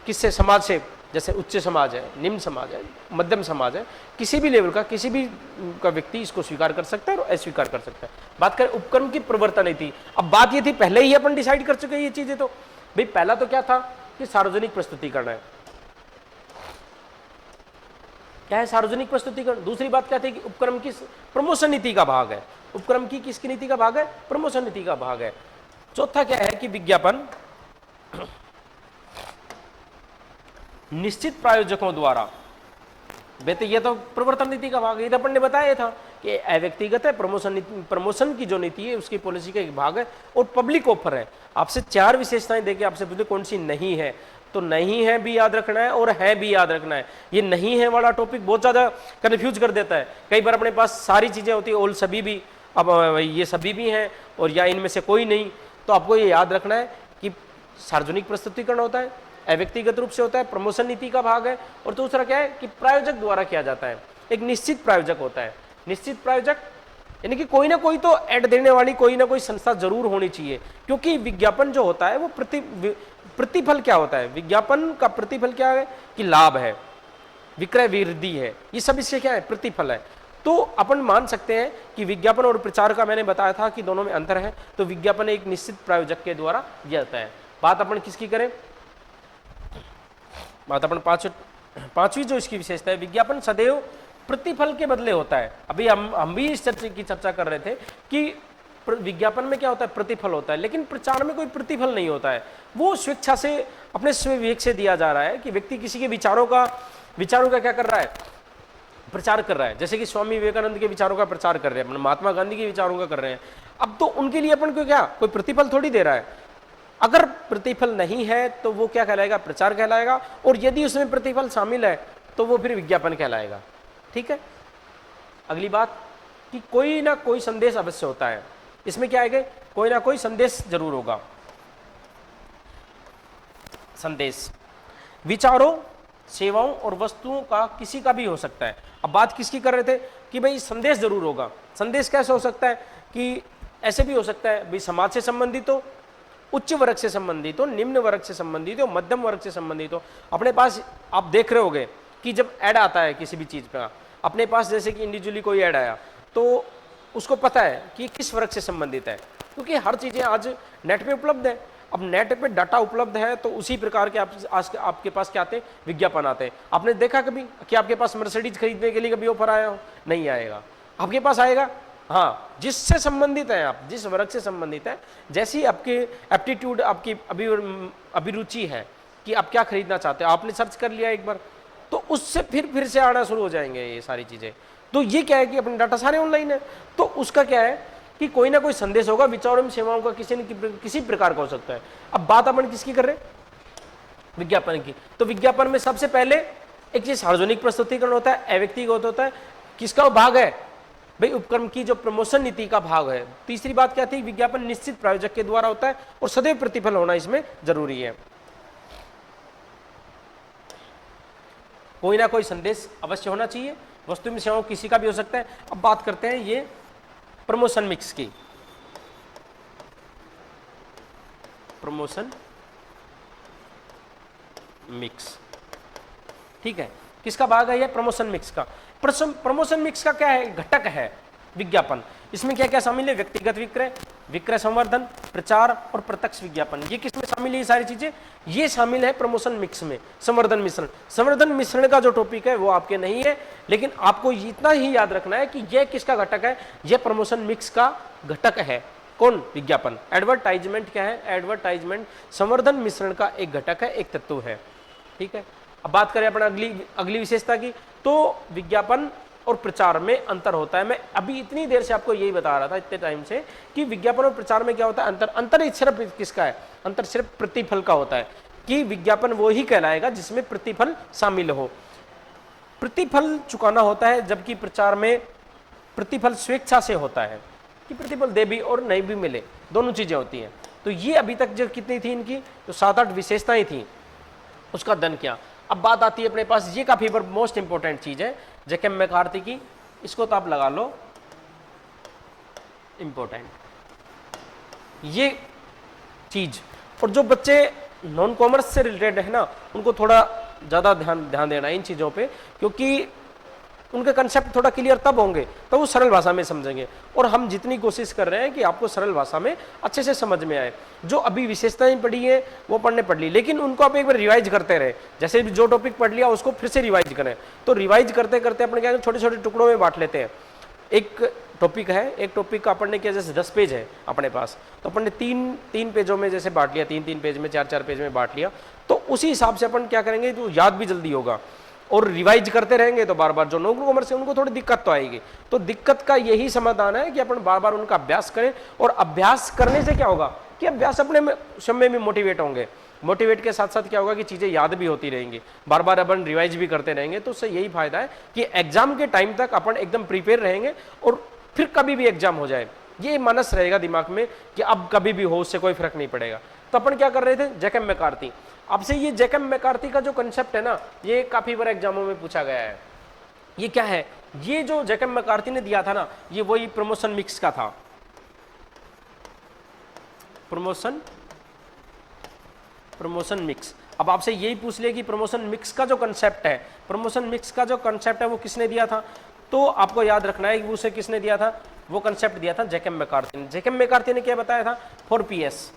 किससे, समाज से, जैसे उच्च समाज है, निम्न समाज है, मध्यम समाज है, किसी भी लेवल का, किसी भी का व्यक्ति इसको स्वीकार कर सकता है और अस्वीकार कर सकता है। बात करें उपक्रम की प्रवर्तन नहीं थी, अब बात ये थी पहले ही अपन डिसाइड कर चुके हैं ये चीजें। तो भाई पहला तो क्या था कि सार्वजनिक प्रस्तुतिकरण है, क्या है सार्वजनिक प्रस्तुतिकरण। दूसरी बात क्या थी कि उपक्रम की प्रमोशन नीति का भाग है, उपक्रम की किसकी नीति का भाग है, प्रमोशन नीति का भाग है। चौथा क्या है कि विज्ञापन निश्चित प्रायोजकों द्वारा, बेटे ये तो प्रवर्तन नीति का भाग है, ये तो अपन ने बताया था कि अव्यक्तिगत है, प्रमोशन की जो नीति है उसकी पॉलिसी का एक भाग है, और पब्लिक ऑफर है। आपसे 4 विशेषताएं देके आपसे पूछे कौन सी नहीं है, तो नहीं है भी याद रखना है और है भी याद रखना है। ये नहीं है वाला टॉपिक बहुत ज्यादा कंफ्यूज कर देता है। कई बार अपने पास सारी चीजें होती है, ऑल सभी भी, अब ये सभी भी हैं और या इनमें से कोई नहीं। तो आपको ये याद रखना है कि सार्वजनिक प्रस्तुतिकरण होता है, अव्यक्तिगत रूप से होता है, प्रमोशन नीति का भाग है, और दूसरा क्या है कि प्रायोजक द्वारा किया जाता है, एक निश्चित प्रायोजक होता है। निश्चित प्रायोजक यानी कि कोई ना कोई तो ऐड देने वाली कोई ना कोई संस्था जरूर होनी चाहिए, क्योंकि विज्ञापन जो होता है वो प्रतिफल क्या होता है, विज्ञापन का प्रतिफल क्या है कि लाभ है, विक्रय वृद्धि है, ये सब इससे क्या है, प्रतिफल है। तो अपन मान सकते हैं कि विज्ञापन और प्रचार का मैंने बताया था कि दोनों में अंतर है। तो विज्ञापन एक निश्चित प्रायोजक के द्वारा दिया जाता है। बात अपन किसकी करें, बात अपन पांचवी जो इसकी विशेषता है, विज्ञापन सदैव प्रतिफल के बदले होता है। अभी हम भी इस चर्चा कर रहे थे कि विज्ञापन में क्या होता है, प्रतिफल होता है, लेकिन प्रचार में कोई प्रतिफल नहीं होता है। वो स्वेच्छा से, अपने स्वविवेक से दिया जा रहा है कि व्यक्ति किसी के विचारों का क्या कर रहा है, प्रचार कर रहा है। जैसे कि स्वामी विवेकानंद के विचारों का प्रचार कर रहे हैं, महात्मा गांधी के विचारों का कर रहे हैं। अब तो उनके लिए अपन को क्या कोई प्रतिफल थोड़ी दे रहा है। अगर प्रतिफल नहीं है तो वो क्या कहलाएगा, प्रचार कहलाएगा, और यदि उसमें प्रतिफल शामिल है तो वो फिर विज्ञापन कहलाएगा। ठीक है। अगली बात कि कोई ना कोई संदेश अवश्य होता है, इसमें क्या आएगा, कोई ना कोई संदेश जरूर होगा। संदेश विचारों, सेवाओं और वस्तुओं का किसी का भी हो सकता है। अब बात किसकी कर रहे थे कि भाई संदेश जरूर होगा। संदेश कैसे हो सकता है कि ऐसे भी हो सकता है भाई समाज से संबंधित हो, उच्च वर्ग से संबंधित हो, निम्न वर्ग से संबंधित हो, मध्यम वर्ग से संबंधित हो। अपने पास आप देख रहे होगे कि जब ऐड आता है किसी भी चीज का, अपने पास जैसे कि इंडिविजुअली कोई ऐड आया तो उसको पता है कि किस वर्ग से संबंधित है, क्योंकि हर चीजें आज नेट पे उपलब्ध है। अब नेट पे डाटा उपलब्ध है तो उसी प्रकार के आपके पास क्या आते हैं, विज्ञापन आते हैं। आपने देखा कभी कि आपके पास मर्सिडीज खरीदने के लिए कभी ऑफर आया हो? नहीं आएगा। आपके पास आएगा हाँ, जिससे संबंधित है आप, जिस वर्ग से संबंधित है, जैसी आपकी एप्टीट्यूड, आपकी अभिरुचि है कि आप क्या खरीदना चाहते हो, आपने सर्च कर लिया एक बार, तो उससे फिर से आना शुरू हो जाएंगे ये सारी चीजें। तो ये क्या है कि अपने डाटा सारे ऑनलाइन है, तो उसका क्या है कि कोई ना कोई संदेश होगा, विचारों में सेवाओं का किसी प्रकार का हो सकता है। अब बात अपन किसकी कर रहे हैं, विज्ञापन की। तो विज्ञापन में सबसे पहले एक चीज सार्वजनिक प्रस्तुतिकरण होता है, अव्यक्तिगत होता है। किसका भाग है भाई, उपक्रम की जो प्रमोशन नीति का भाग है। तीसरी बात क्या थी, विज्ञापन निश्चित प्रायोजक के द्वारा होता है और सदैव प्रतिफल होना इसमें जरूरी है। कोई ना कोई संदेश अवश्य होना चाहिए, वस्तु में सेवाओं किसी का भी हो सकता है। अब बात करते हैं ये प्रमोशन मिक्स की। प्रमोशन मिक्स, ठीक है, किसका भाग है ये, प्रमोशन मिक्स का। प्रमोशन मिक्स का क्या है, घटक है विज्ञापन। इसमें क्या क्या शामिल है, व्यक्तिगत विक्रय, विक्रय संवर्धन, प्रचार और प्रत्यक्ष विज्ञापन। ये किसमें शामिल है, ये सारी चीजें ये शामिल है प्रमोशन मिक्स में। संवर्धन मिश्रण, संवर्धन मिश्रण का जो टॉपिक है वो आपके नहीं है, लेकिन आपको इतना ही याद रखना है कि यह किसका घटक है, यह प्रमोशन मिक्स का घटक है। कौन? विज्ञापन। एडवर्टाइजमेंट क्या है? एडवर्टाइजमेंट संवर्धन मिश्रण का एक घटक है, एक तत्व है। ठीक है, अब बात करें अपन अगली विशेषता की, तो विज्ञापन और प्रचार में अंतर होता है। मैं अभी इतनी देर से आपको यही बता रहा था, इतने टाइम से, कि विज्ञापन और प्रचार में क्या होता है अंतर। अंतर सिर्फ किसका है? अंतर सिर्फ प्रतिफल का होता है, कि विज्ञापन वो ही कहलाएगा जिसमें प्रतिफल शामिल हो, प्रतिफल चुकाना होता है, जबकि प्रचार में प्रतिफल स्वेच्छा से होता है, कि प्रतिफल दे भी और नहीं भी मिले, दोनों चीजें होती हैं। तो ये अभी तक जो कितनी थी इनकी, तो 7-8 विशेषताएं थी, उसका धन क्या। अब बात आती है अपने पास, ये काफी मोस्ट इंपॉर्टेंट चीज है जैकब मैकार्थी की, इसको तो आप लगा लो इंपॉर्टेंट ये चीज। और जो बच्चे नॉन कॉमर्स से रिलेटेड है ना, उनको थोड़ा ज्यादा ध्यान देना इन चीजों पे, क्योंकि उनके कंसेप्ट थोड़ा क्लियर तब होंगे तो वो सरल भाषा में समझेंगे। और हम जितनी कोशिश कर रहे हैं कि आपको सरल भाषा में अच्छे से समझ में आए। जो अभी विशेषताएं पढ़ी है वो पढ़ ली, लेकिन उनको आप एक बार रिवाइज करते रहे। जैसे भी जो टॉपिक पढ़ लिया उसको फिर से रिवाइज करें। तो रिवाइज करते करते अपने क्या छोटे छोटे टुकड़ों में बांट लेते हैं। एक टॉपिक है, एक टॉपिक का अपन ने किया, जैसे 10 पेज है अपने पास, तो अपन ने तीन पेजों में जैसे बांट लिया, 3 पेज में, 4 पेज में बांट लिया। तो उसी हिसाब से अपन क्या करेंगे, तो याद भी जल्दी होगा। और रिवाइज करते रहेंगे तो बार बार जो नॉन कॉमर्स है उनको थोड़ी दिक्कत तो आएगी। तो दिक्कत का यही समाधान है कि अपन बार बार उनका अभ्यास करें। और अभ्यास करने से क्या होगा कि अभ्यास अपने समय में मोटिवेट होंगे। मोटिवेट के साथ साथ क्या होगा कि चीजें याद भी होती रहेंगी, बार बार अपन रिवाइज भी करते रहेंगे। तो उससे यही फायदा है कि एग्जाम के टाइम तक अपन एकदम प्रिपेयर रहेंगे, और फिर कभी भी एग्जाम हो जाए ये मानस रहेगा दिमाग में कि अब कभी भी हो, उससे कोई फर्क नहीं पड़ेगा। तो अपन क्या कर रहे थे, जैकब मैकार्थी। आपसे ये जैकब मैकार्थी का जो कंसेप्ट है ना, ये काफी बार एग्जामों में पूछा गया है। ये क्या है? ये जो जैकब मैकार्थी ने दिया था ना, ये वही प्रमोशन मिक्स का था। Promotion mix. अब आपसे यही पूछ ले कि प्रमोशन मिक्स का जो कंसेप्ट है, प्रमोशन मिक्स का जो कंसेप्ट है वो किसने दिया था, तो आपको याद रखना है कि उसे किसने दिया था। वो कंसेप्ट दिया था जैकब मैकार्थी ने। जैकब मैकार्थी ने क्या बताया था, 4PS।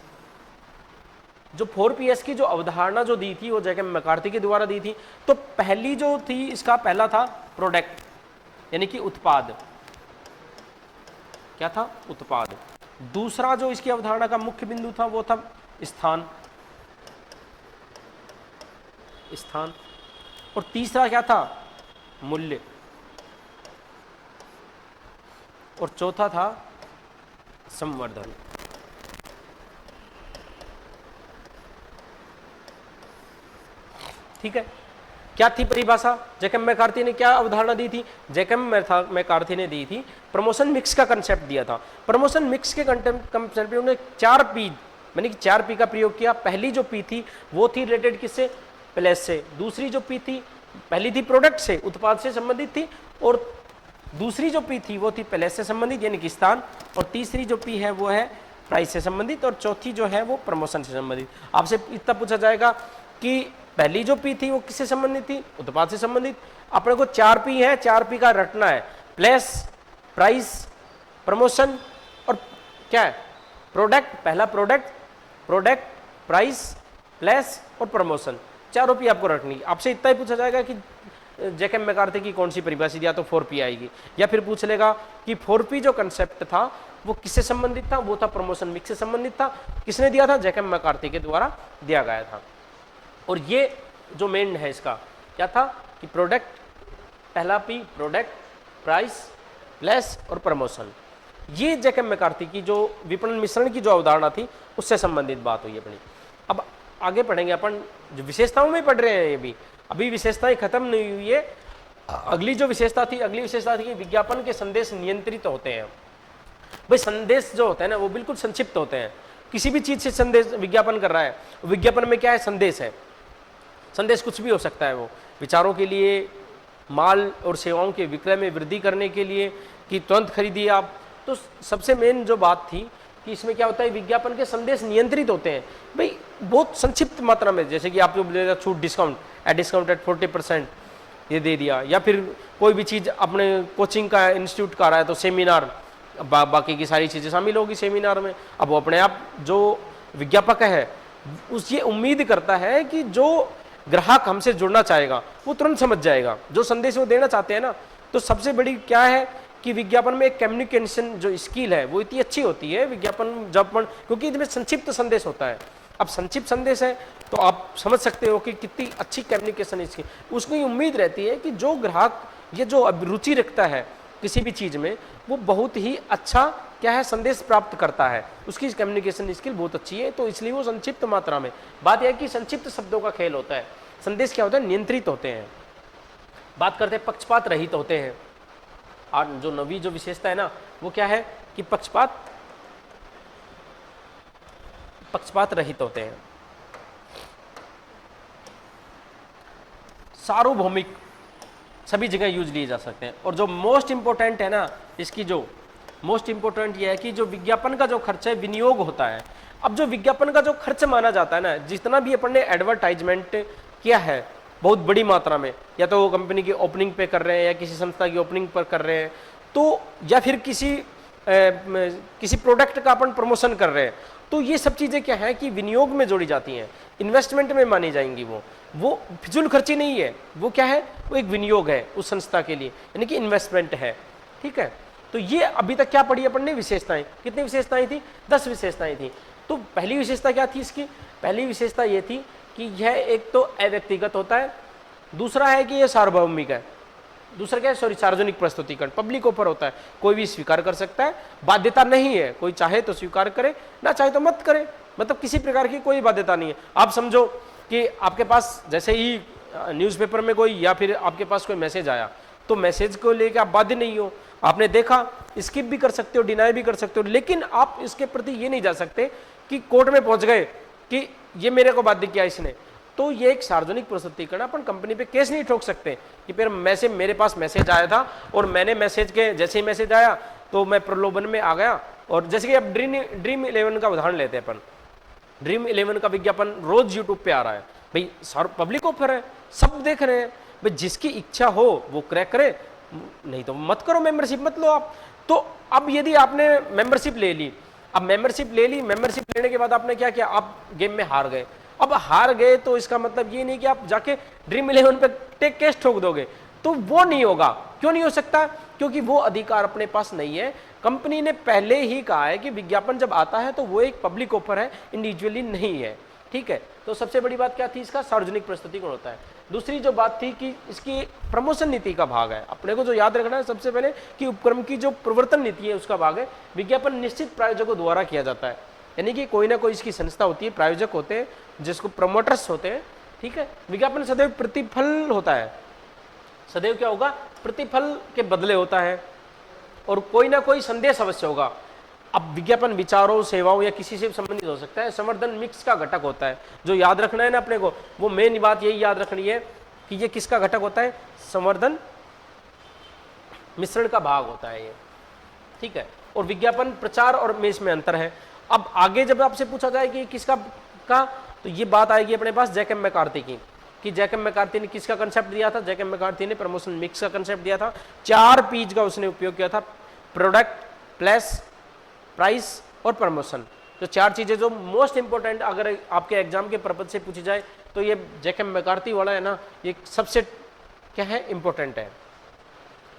जो 4PS की जो अवधारणा जो दी थी वो जैकब मैकार्थी के द्वारा दी थी। तो पहली जो थी, इसका पहला था प्रोडक्ट, यानी कि उत्पाद। क्या था? उत्पाद। दूसरा जो इसकी अवधारणा का मुख्य बिंदु था वो था स्थान। और तीसरा क्या था? मूल्य। और चौथा था संवर्धन। ठीक है, क्या थी परिभाषा? जैकब मैकार्थी ने क्या अवधारणा दी थी? जैकब मैकार्थी ने दी थी प्रमोशन मिक्स का कंसेप्ट दिया था। प्रमोशन मिक्स के कंसेप्ट में उन्होंने 4P, यानी कि 4P का प्रयोग किया। पहली जो P थी वो थी रिलेटेड किससे? प्लेस से। दूसरी जो P थी, पहली थी प्रोडक्ट से, उत्पाद से संबंधित थी, और दूसरी जो P थी वो थी प्लेस से संबंधित, यानी कि स्थान। और तीसरी जो P है वो है प्राइस से संबंधित, और चौथी जो है वो प्रमोशन से संबंधित। आपसे इतना पूछा जाएगा कि पहली जो P थी वो किससे संबंधित थी? उत्पाद से संबंधित। अपने को 4P है, 4P का रटना है। प्लेस, प्राइस, प्रमोशन और क्या है? प्रोडक्ट। पहला प्रोडक्ट, प्राइस, प्लेस और प्रमोशन, 4 P आपको रखनी। आपसे इतना ही पूछा जाएगा कि जैकब मैकार्थी की कौन सी परिभाषा दिया, तो 4P आएगी। या फिर पूछ लेगा कि 4P जो कंसेप्ट था वो किससे संबंधित था? वो था प्रमोशन मिक्स से संबंधित था। किसने दिया था? जैकब मैकार्थी के द्वारा दिया गया था। और ये जो मेन है इसका क्या था कि प्रोडक्ट, पहला P प्रोडक्ट, प्राइस, प्लेस और प्रमोशन। ये जैकब मैकार्थी की जो विपणन मिश्रण की जो अवधारणा थी उससे संबंधित बात हुई अपनी। अब आगे पढ़ेंगे अपन, जो विशेषताओं में पढ़ रहे हैं ये भी, अभी विशेषताएं खत्म नहीं हुई है। अगली विशेषता थी कि विज्ञापन के संदेश नियंत्रित होते हैं। भाई संदेश जो होते हैं ना वो बिल्कुल संक्षिप्त होते हैं। किसी भी चीज से संदेश विज्ञापन कर रहा है, विज्ञापन में क्या है? संदेश है। संदेश कुछ भी हो सकता है, वो विचारों के लिए, माल और सेवाओं के विक्रय में वृद्धि करने के लिए, कि तुरंत खरीदिए आप। तो सबसे मेन जो बात थी कि इसमें क्या होता है, विज्ञापन के संदेश नियंत्रित होते हैं। भाई बहुत संक्षिप्त मात्रा में, जैसे कि आपको बोलेगा छूट, डिस्काउंट एट 40% ये दे दिया, या फिर कोई भी चीज़ अपने कोचिंग का इंस्टीट्यूट का रहा है तो सेमिनार, बाकी की सारी चीज़ें शामिल होगी सेमिनार में। अब वो अपने आप जो विज्ञापक है उस ये उम्मीद करता है कि जो ग्राहक हमसे जुड़ना चाहेगा वो तुरंत समझ जाएगा जो संदेश वो देना चाहते हैं ना। तो सबसे बड़ी क्या है कि विज्ञापन में एक कम्युनिकेशन जो स्किल है वो इतनी अच्छी होती है विज्ञापन जब अपन, क्योंकि इसमें संक्षिप्त संदेश होता है। अब संक्षिप्त संदेश है तो आप समझ सकते हो कि कितनी अच्छी कम्युनिकेशन इसकी, उसकी उम्मीद रहती है कि जो ग्राहक ये जो रुचि रखता है किसी भी चीज़ में, वो बहुत ही अच्छा क्या है संदेश प्राप्त करता है, उसकी कम्युनिकेशन स्किल बहुत अच्छी है, तो इसलिए वो संक्षिप्त मात्रा में। बात यह है कि संक्षिप्त शब्दों का खेल होता है, संदेश क्या होता है नियंत्रित होते हैं। बात करते हैं पक्षपात रहित होते हैं, और जो नवी जो विशेषता है ना वो क्या है कि पक्षपात रहित होते हैं। सार्वभौमिक सभी जगह यूज लिए जा सकते हैं। और जो मोस्ट इंपॉर्टेंट है ना इसकी, जो मोस्ट इंपॉर्टेंट ये है कि जो विज्ञापन का जो खर्च है विनियोग होता है। अब जो विज्ञापन का जो खर्च माना जाता है ना, जितना भी अपन ने एडवर्टाइजमेंट किया है बहुत बड़ी मात्रा में, या तो वो कंपनी की ओपनिंग पे कर रहे हैं या किसी संस्था की ओपनिंग पर कर रहे हैं, तो या फिर किसी प्रोडक्ट का अपन प्रमोशन कर रहे हैं, तो ये सब चीज़ें क्या है कि विनियोग में जोड़ी जाती हैं, इन्वेस्टमेंट में मानी जाएंगी। वो फिजूल खर्ची नहीं है, वो क्या है वो एक विनियोग है उस संस्था के लिए, यानी कि इन्वेस्टमेंट है। ठीक है, तो ये अभी तक क्या पढ़ी अपन ने विशेषताएं, कितनी विशेषताएं थी 10 विशेषताएं थी। तो पहली विशेषता क्या थी इसकी, पहली विशेषता ये थी कि यह एक तो अव्यक्तिगत होता है, दूसरा है कि यह सार्वभौमिक है, दूसरा क्या है सॉरी सार्वजनिक प्रस्तुतिकरण, पब्लिक ऊपर होता है, कोई भी स्वीकार कर सकता है, बाध्यता नहीं है, कोई चाहे तो स्वीकार करे ना चाहे तो मत करे, मतलब किसी प्रकार की कोई बाध्यता नहीं है। आप समझो कि आपके पास जैसे ही न्यूज़पेपर में कोई या फिर आपके पास कोई मैसेज आया, तो मैसेज को लेकर आप बाध्य नहीं हो, आपने देखा स्किप भी कर सकते हो, डिनाई भी कर सकते हो, लेकिन आप इसके प्रति ये नहीं जा सकते कि कोर्ट में पहुंच गए कि ये मेरे को बाध्य किया इसने। तो ये एक सार्वजनिक प्रस्तुतिकरण, अपन कंपनी पे केस नहीं ठोक सकते कि फिर मेरे पास मैसेज आया था और मैंने मैसेज के जैसे ही मैसेज आया तो मैं प्रलोभन में आ गया। और जैसे कि अब ड्रीम 11 का उदाहरण लेते हैं अपन, ड्रीम 11 का विज्ञापन रोज यूट्यूब पे आ रहा है, भाई पब्लिक ऑफर है, सब देख रहे हैं, भाई जिसकी इच्छा हो वो क्रैक करे, नहीं तो मत करो, मेंबरशिप मत लो आप। तो अब यदि आपने मेंबरशिप ले ली, अब मेंबरशिप ले ली, मेंबरशिप लेने के बाद आपने क्या किया, आप गेम में हार गए। अब हार गए तो इसका मतलब ये नहीं कि आप जाके ड्रीम 11 पे टेक केस ठोक दोगे, तो वो नहीं होगा। क्यों नहीं हो सकता, क्योंकि वो अधिकार अपने पास नहीं है। कंपनी ने पहले ही कहा है कि विज्ञापन जब आता है तो वो एक पब्लिक ऑफर है, इंडिविजुअली नहीं है। ठीक है, तो सबसे बड़ी बात क्या थी, इसका सार्वजनिक प्रस्तुतिकरण होता है। दूसरी जो बात थी कि इसकी प्रमोशन नीति का भाग है, अपने को जो याद रखना है सबसे पहले कि उपक्रम की जो प्रवर्तन नीति है उसका भाग है। विज्ञापन निश्चित प्रायोजकों द्वारा किया जाता है, यानी कि कोई ना कोई इसकी संस्था होती है, प्रायोजक होते हैं जिसको प्रमोटर्स होते हैं। ठीक है, विज्ञापन सदैव प्रतिफल होता है, सदैव क्या होगा प्रतिफल के बदले होता है, और कोई ना कोई संदेश अवश्य होगा। अब विज्ञापन विचारों सेवाओं या किसी से संबंधित हो सकता है, संवर्धन मिक्स का घटक होता है। जो याद रखना है ना अपने को, वो मेन बात यही याद रखनी है कि ये किसका घटक होता है, संवर्धन मिश्रण का भाग होता है ये। ठीक है, और विज्ञापन प्रचार और में इसमें अंतर है। अब आगे जब आपसे पूछा जाए कि किसका का, तो ये बात आएगी अपने पास जैकब मैकार्थी की, कि जैकब मैकार्थी ने किसका कंसेप्ट दिया था, जैकब मैकार्थी ने प्रमोशन मिक्स का कंसेप्ट दिया था। 4 P's का उसने उपयोग किया था, प्रोडक्ट, प्लेस, प्राइस और प्रमोशन। जो 4 चीजें जो मोस्ट इंपॉर्टेंट अगर आपके एग्जाम के पर्पज से पूछी जाए तो ये जैकब मैकार्थी वाला है ना, ये सबसे क्या है इंपॉर्टेंट है।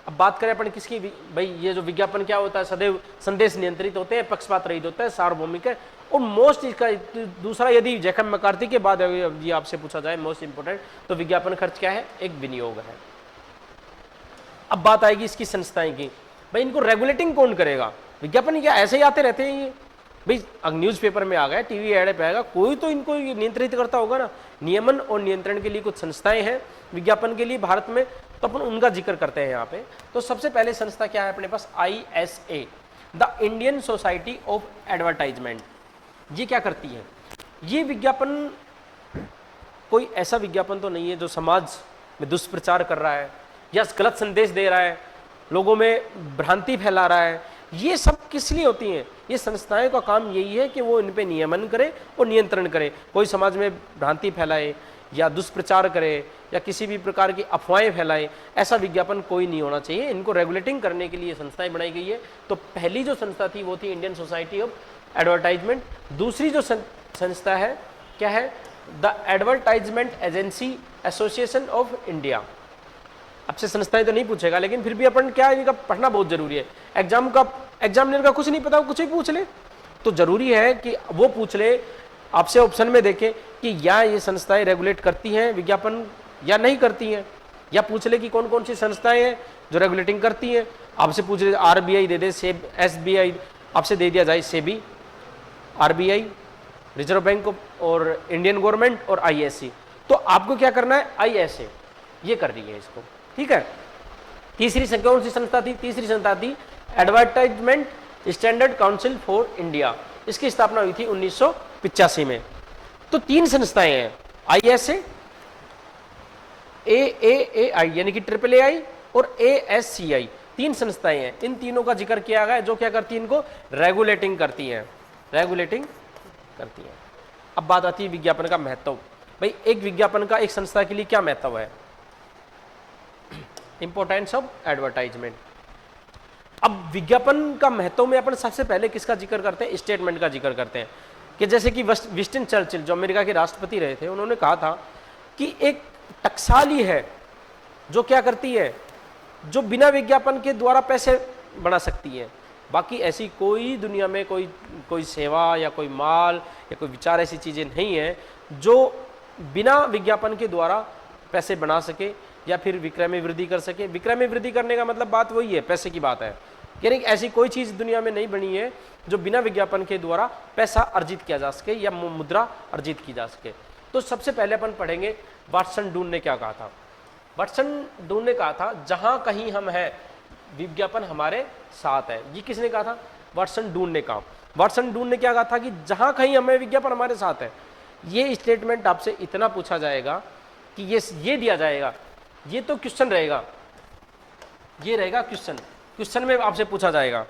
अब बात करें अपन किसकी, भाई ये जो विज्ञापन क्या होता है, सदैव संदेश नियंत्रित होते हैं, पक्षपात रहित होता है, सार्वभौमिक है। और मोस्ट इसका दूसरा, यदि जैकब मैकार्थी के बाद ये आपसे पूछा जाए मोस्ट इंपोर्टेंट, तो विज्ञापन खर्च क्या है, एक विनियोग है। अब बात आएगी इसकी संस्थाएं की, भाई इनको रेगुलेटिंग कौन करेगा, विज्ञापन क्या ऐसे ही आते रहते हैं ये, भाई न्यूज़पेपर में आ गया, टीवी एड पे आएगा, कोई तो इनको नियंत्रित करता होगा ना। नियमन और नियंत्रण के लिए कुछ संस्थाएं हैं विज्ञापन के लिए भारत में, तो अपन उनका जिक्र करते हैं यहाँ पे। तो सबसे पहले संस्था क्या है अपने पास, ISA, the Indian society of advertisement. ये क्या करती है, ये विज्ञापन कोई ऐसा विज्ञापन तो नहीं है जो समाज में दुष्प्रचार कर रहा है या गलत संदेश दे रहा है, लोगों में भ्रांति फैला रहा है। ये सब किस लिए होती हैं, ये संस्थाएं का काम यही है कि वो इन पे नियमन करे और नियंत्रण करे। कोई समाज में भ्रांति फैलाए या दुष्प्रचार करे या किसी भी प्रकार की अफवाहें फैलाए, ऐसा विज्ञापन कोई नहीं होना चाहिए। इनको रेगुलेटिंग करने के लिए संस्थाएं बनाई गई है। तो पहली जो संस्था थी वो थी इंडियन सोसाइटी ऑफ एडवर्टाइजमेंट। दूसरी जो संस्था है क्या है, the advertisement agency association of India. आपसे संस्थाएं तो नहीं पूछेगा, लेकिन फिर भी अपन क्या इनका पढ़ना बहुत जरूरी है। एग्जामिनर का कुछ नहीं पता, कुछ भी पूछ ले, तो जरूरी है कि वो पूछ ले, आपसे ऑप्शन में देखे कि या ये संस्थाएं रेगुलेट करती हैं विज्ञापन या नहीं करती हैं, या पूछ ले कि कौन कौन सी संस्थाएं हैं जो रेगुलेटिंग करती हैं। आपसे पूछ ले, आरबीआई दे दे, सेब, एसबीआई आपसे दे दिया जाए, सेबी, आरबीआई, रिजर्व बैंक और इंडियन गवर्नमेंट और आईएससी, तो आपको क्या करना है, आईएसए ये कर रही है इसको, ठीक है। तीसरी कौन सी संस्था थी, तीसरी संस्था थी advertisement standard council for India, इसकी स्थापना हुई थी 1985 में। तो 3 संस्थाएं हैं, आईएसए, एएआई यानी कि AAAI और ASCI, 3 संस्थाएं हैं। इन तीनों का जिक्र किया गया है, जो क्या करती है, इनको रेगुलेटिंग करती हैं, रेगुलेटिंग करती हैं। अब बात आती है विज्ञापन का महत्व। भाई एक विज्ञापन का एक संस्था के लिए क्या महत्व है, इंपॉर्टेंस ऑफ एडवर्टाइजमेंट। अब विज्ञापन का महत्व में अपन सबसे पहले किसका जिक्र करते हैं, स्टेटमेंट का जिक्र करते हैं। कि जैसे कि विंस्टन चर्चिल जो अमेरिका के राष्ट्रपति रहे थे, उन्होंने कहा था कि एक टकसाली है जो क्या करती है, जो बिना विज्ञापन के द्वारा पैसे बना सकती है। बाकी ऐसी कोई दुनिया में कोई सेवा या कोई माल या कोई विचार, ऐसी चीज़ें नहीं है जो बिना विज्ञापन के द्वारा पैसे बना सके या फिर विक्रय में वृद्धि कर सके। विक्रय में वृद्धि करने का मतलब बात वही है, पैसे की बात है। यानी ऐसी कोई चीज़ दुनिया में नहीं बनी है जो बिना विज्ञापन के द्वारा पैसा अर्जित किया जा सके या मुद्रा अर्जित की जा सके। तो सबसे पहले अपन पढ़ेंगे वाटसन डून ने क्या कहा था। वाटसन डून ने कहा था, जहां कहीं हम हैं विज्ञापन हमारे साथ है। ये किसने कहा था, वाटसन डून ने कहा। वाटसन डून ने क्या कहा था कि जहां कहीं हमें विज्ञापन हमारे साथ है। ये स्टेटमेंट आपसे इतना पूछा जाएगा कि ये दिया जाएगा, ये तो क्वेश्चन रहेगा, ये रहेगा क्वेश्चन में आपसे पूछा जाएगा।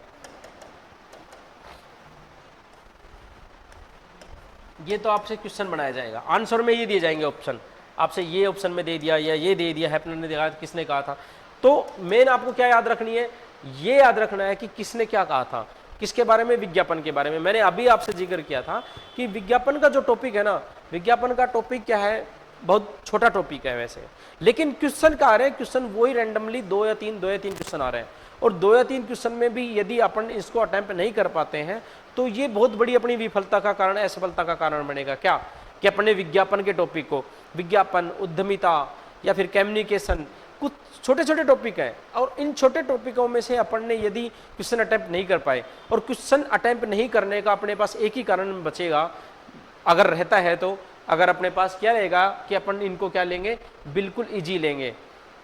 ये तो आपसे क्वेश्चन बनाया जाएगा, आंसर में ये दिए जाएंगे ऑप्शन, आपसे ये ऑप्शन में दे दिया या ये दे दिया, हैपनर ने दिया, किसने कहा था। तो मेन आपको क्या याद रखनी है, ये याद रखना है कि किसने क्या कहा था, किसके बारे में, विज्ञापन के बारे में। मैंने अभी आपसे जिक्र किया था कि विज्ञापन का जो टॉपिक है ना, विज्ञापन का टॉपिक क्या है, बहुत छोटा टॉपिक है वैसे, लेकिन क्वेश्चन क्या आ रहे हैं, क्वेश्चन वही रैंडमली 2 या 3 क्वेश्चन आ रहे हैं। और 2 या 3 क्वेश्चन में भी यदि अपन इसको अटेम्प्ट नहीं कर पाते हैं तो ये बहुत बड़ी अपनी विफलता का कारण, असफलता का कारण बनेगा। क्या कि अपने विज्ञापन के टॉपिक को, विज्ञापन, उद्यमिता या फिर कम्युनिकेशन, कुछ छोटे छोटे टॉपिक हैं, और इन छोटे टॉपिकों में से अपन ने यदि क्वेश्चन अटेम्प्ट नहीं कर पाए, और क्वेश्चन अटेम्प्ट नहीं करने का अपने पास एक ही कारण बचेगा अगर रहता है, तो अगर अपने पास क्या रहेगा कि अपन इनको क्या लेंगे, बिल्कुल इजी लेंगे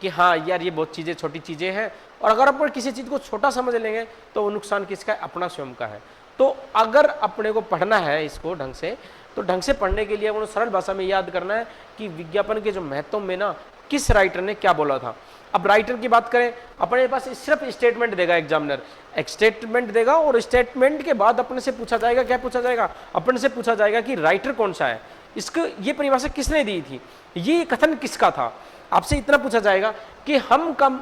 कि हाँ यार ये बहुत चीज़ें, छोटी चीज़ें हैं। और अगर अपन किसी चीज़ को छोटा समझ लेंगे तो वो नुकसान किसका है, अपना स्वयं का है। तो अगर अपने को पढ़ना है इसको ढंग से, तो ढंग से पढ़ने के लिए अपने सरल भाषा में याद करना है कि विज्ञापन के जो महत्व में ना किस राइटर ने क्या बोला था। अब राइटर की बात करें, अपने पास सिर्फ स्टेटमेंट देगा एग्जामिनर, एक स्टेटमेंट देगा, और स्टेटमेंट के बाद अपने से पूछा जाएगा, क्या पूछा जाएगा, अपने से पूछा जाएगा कि राइटर कौन सा है, इसको ये परिभाषा किसने दी थी, ये कथन किसका था। आपसे इतना पूछा जाएगा कि हम कम,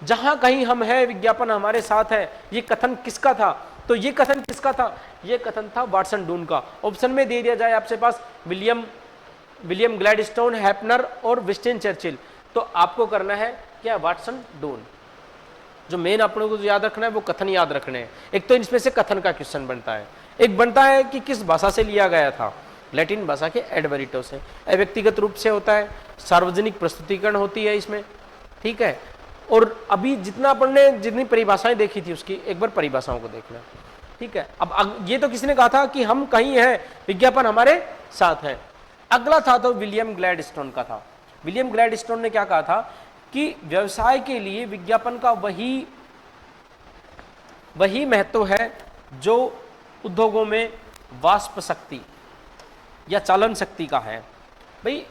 जहां कहीं हम हैं विज्ञापन हमारे साथ है, ये कथन किसका था। तो ये कथन किसका था, ये कथन था वाटसन डून का। ऑप्शन में दे दिया जाए आपसे पास विलियम ग्लैडस्टोन, हैपनर और विंस्टन चर्चिल, तो आपको करना है क्या, वाटसन डून। जो मेन अपने को याद रखना है वो कथन याद रखने हैं। एक तो इसमें से कथन का क्वेश्चन बनता है, एक बनता है कि किस भाषा से लिया गया था, लैटिन भाषा के एडवेरिटो से। व्यक्तिगत रूप से होता है, सार्वजनिक प्रस्तुतिकरण होती है इसमें, ठीक है। और अभी जितना अपन ने जितनी परिभाषाएं देखी थी उसकी एक बार परिभाषाओं को देखना, ठीक है। अब ये तो किसने कहा था कि हम कहीं हैं विज्ञापन हमारे साथ है। अगला था तो विलियम ग्लैडस्टोन का था। विलियम ग्लैडस्टोन ने क्या कहा था कि व्यवसाय के लिए विज्ञापन का वही महत्व है जो उद्योगों में वाष्प शक्ति या चालन शक्ति का है। भाई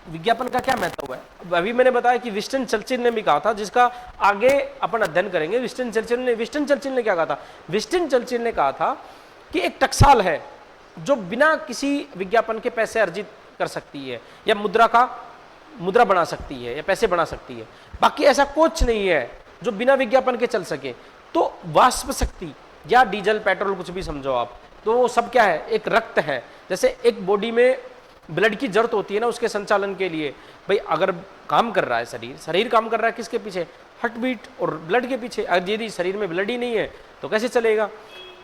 विज्ञापन का क्या महत्व है, अभी मैंने बताया कि विंस्टन चर्चिल ने भी कहा था, जिसका आगे अपन अध्ययन करेंगे। विंस्टन चर्चिल ने क्या कहा था, विंस्टन चर्चिल ने कहा था कि एक टकसाल है जो बिना किसी विज्ञापन के पैसे अर्जित कर सकती है या मुद्रा बना सकती है या पैसे बना सकती है। बाकी ऐसा कुछ नहीं है जो बिना विज्ञापन के चल सके। तो वाष्प शक्ति या डीजल, पेट्रोल, कुछ भी समझो आप, तो वो सब क्या है, एक रक्त है। जैसे एक बॉडी में ब्लड की जरूरत होती है ना उसके संचालन के लिए। भाई अगर काम कर रहा है शरीर काम कर रहा है किसके पीछे? हार्ट बीट और ब्लड के पीछे। अगर यदि शरीर में ब्लड ही नहीं है तो कैसे चलेगा?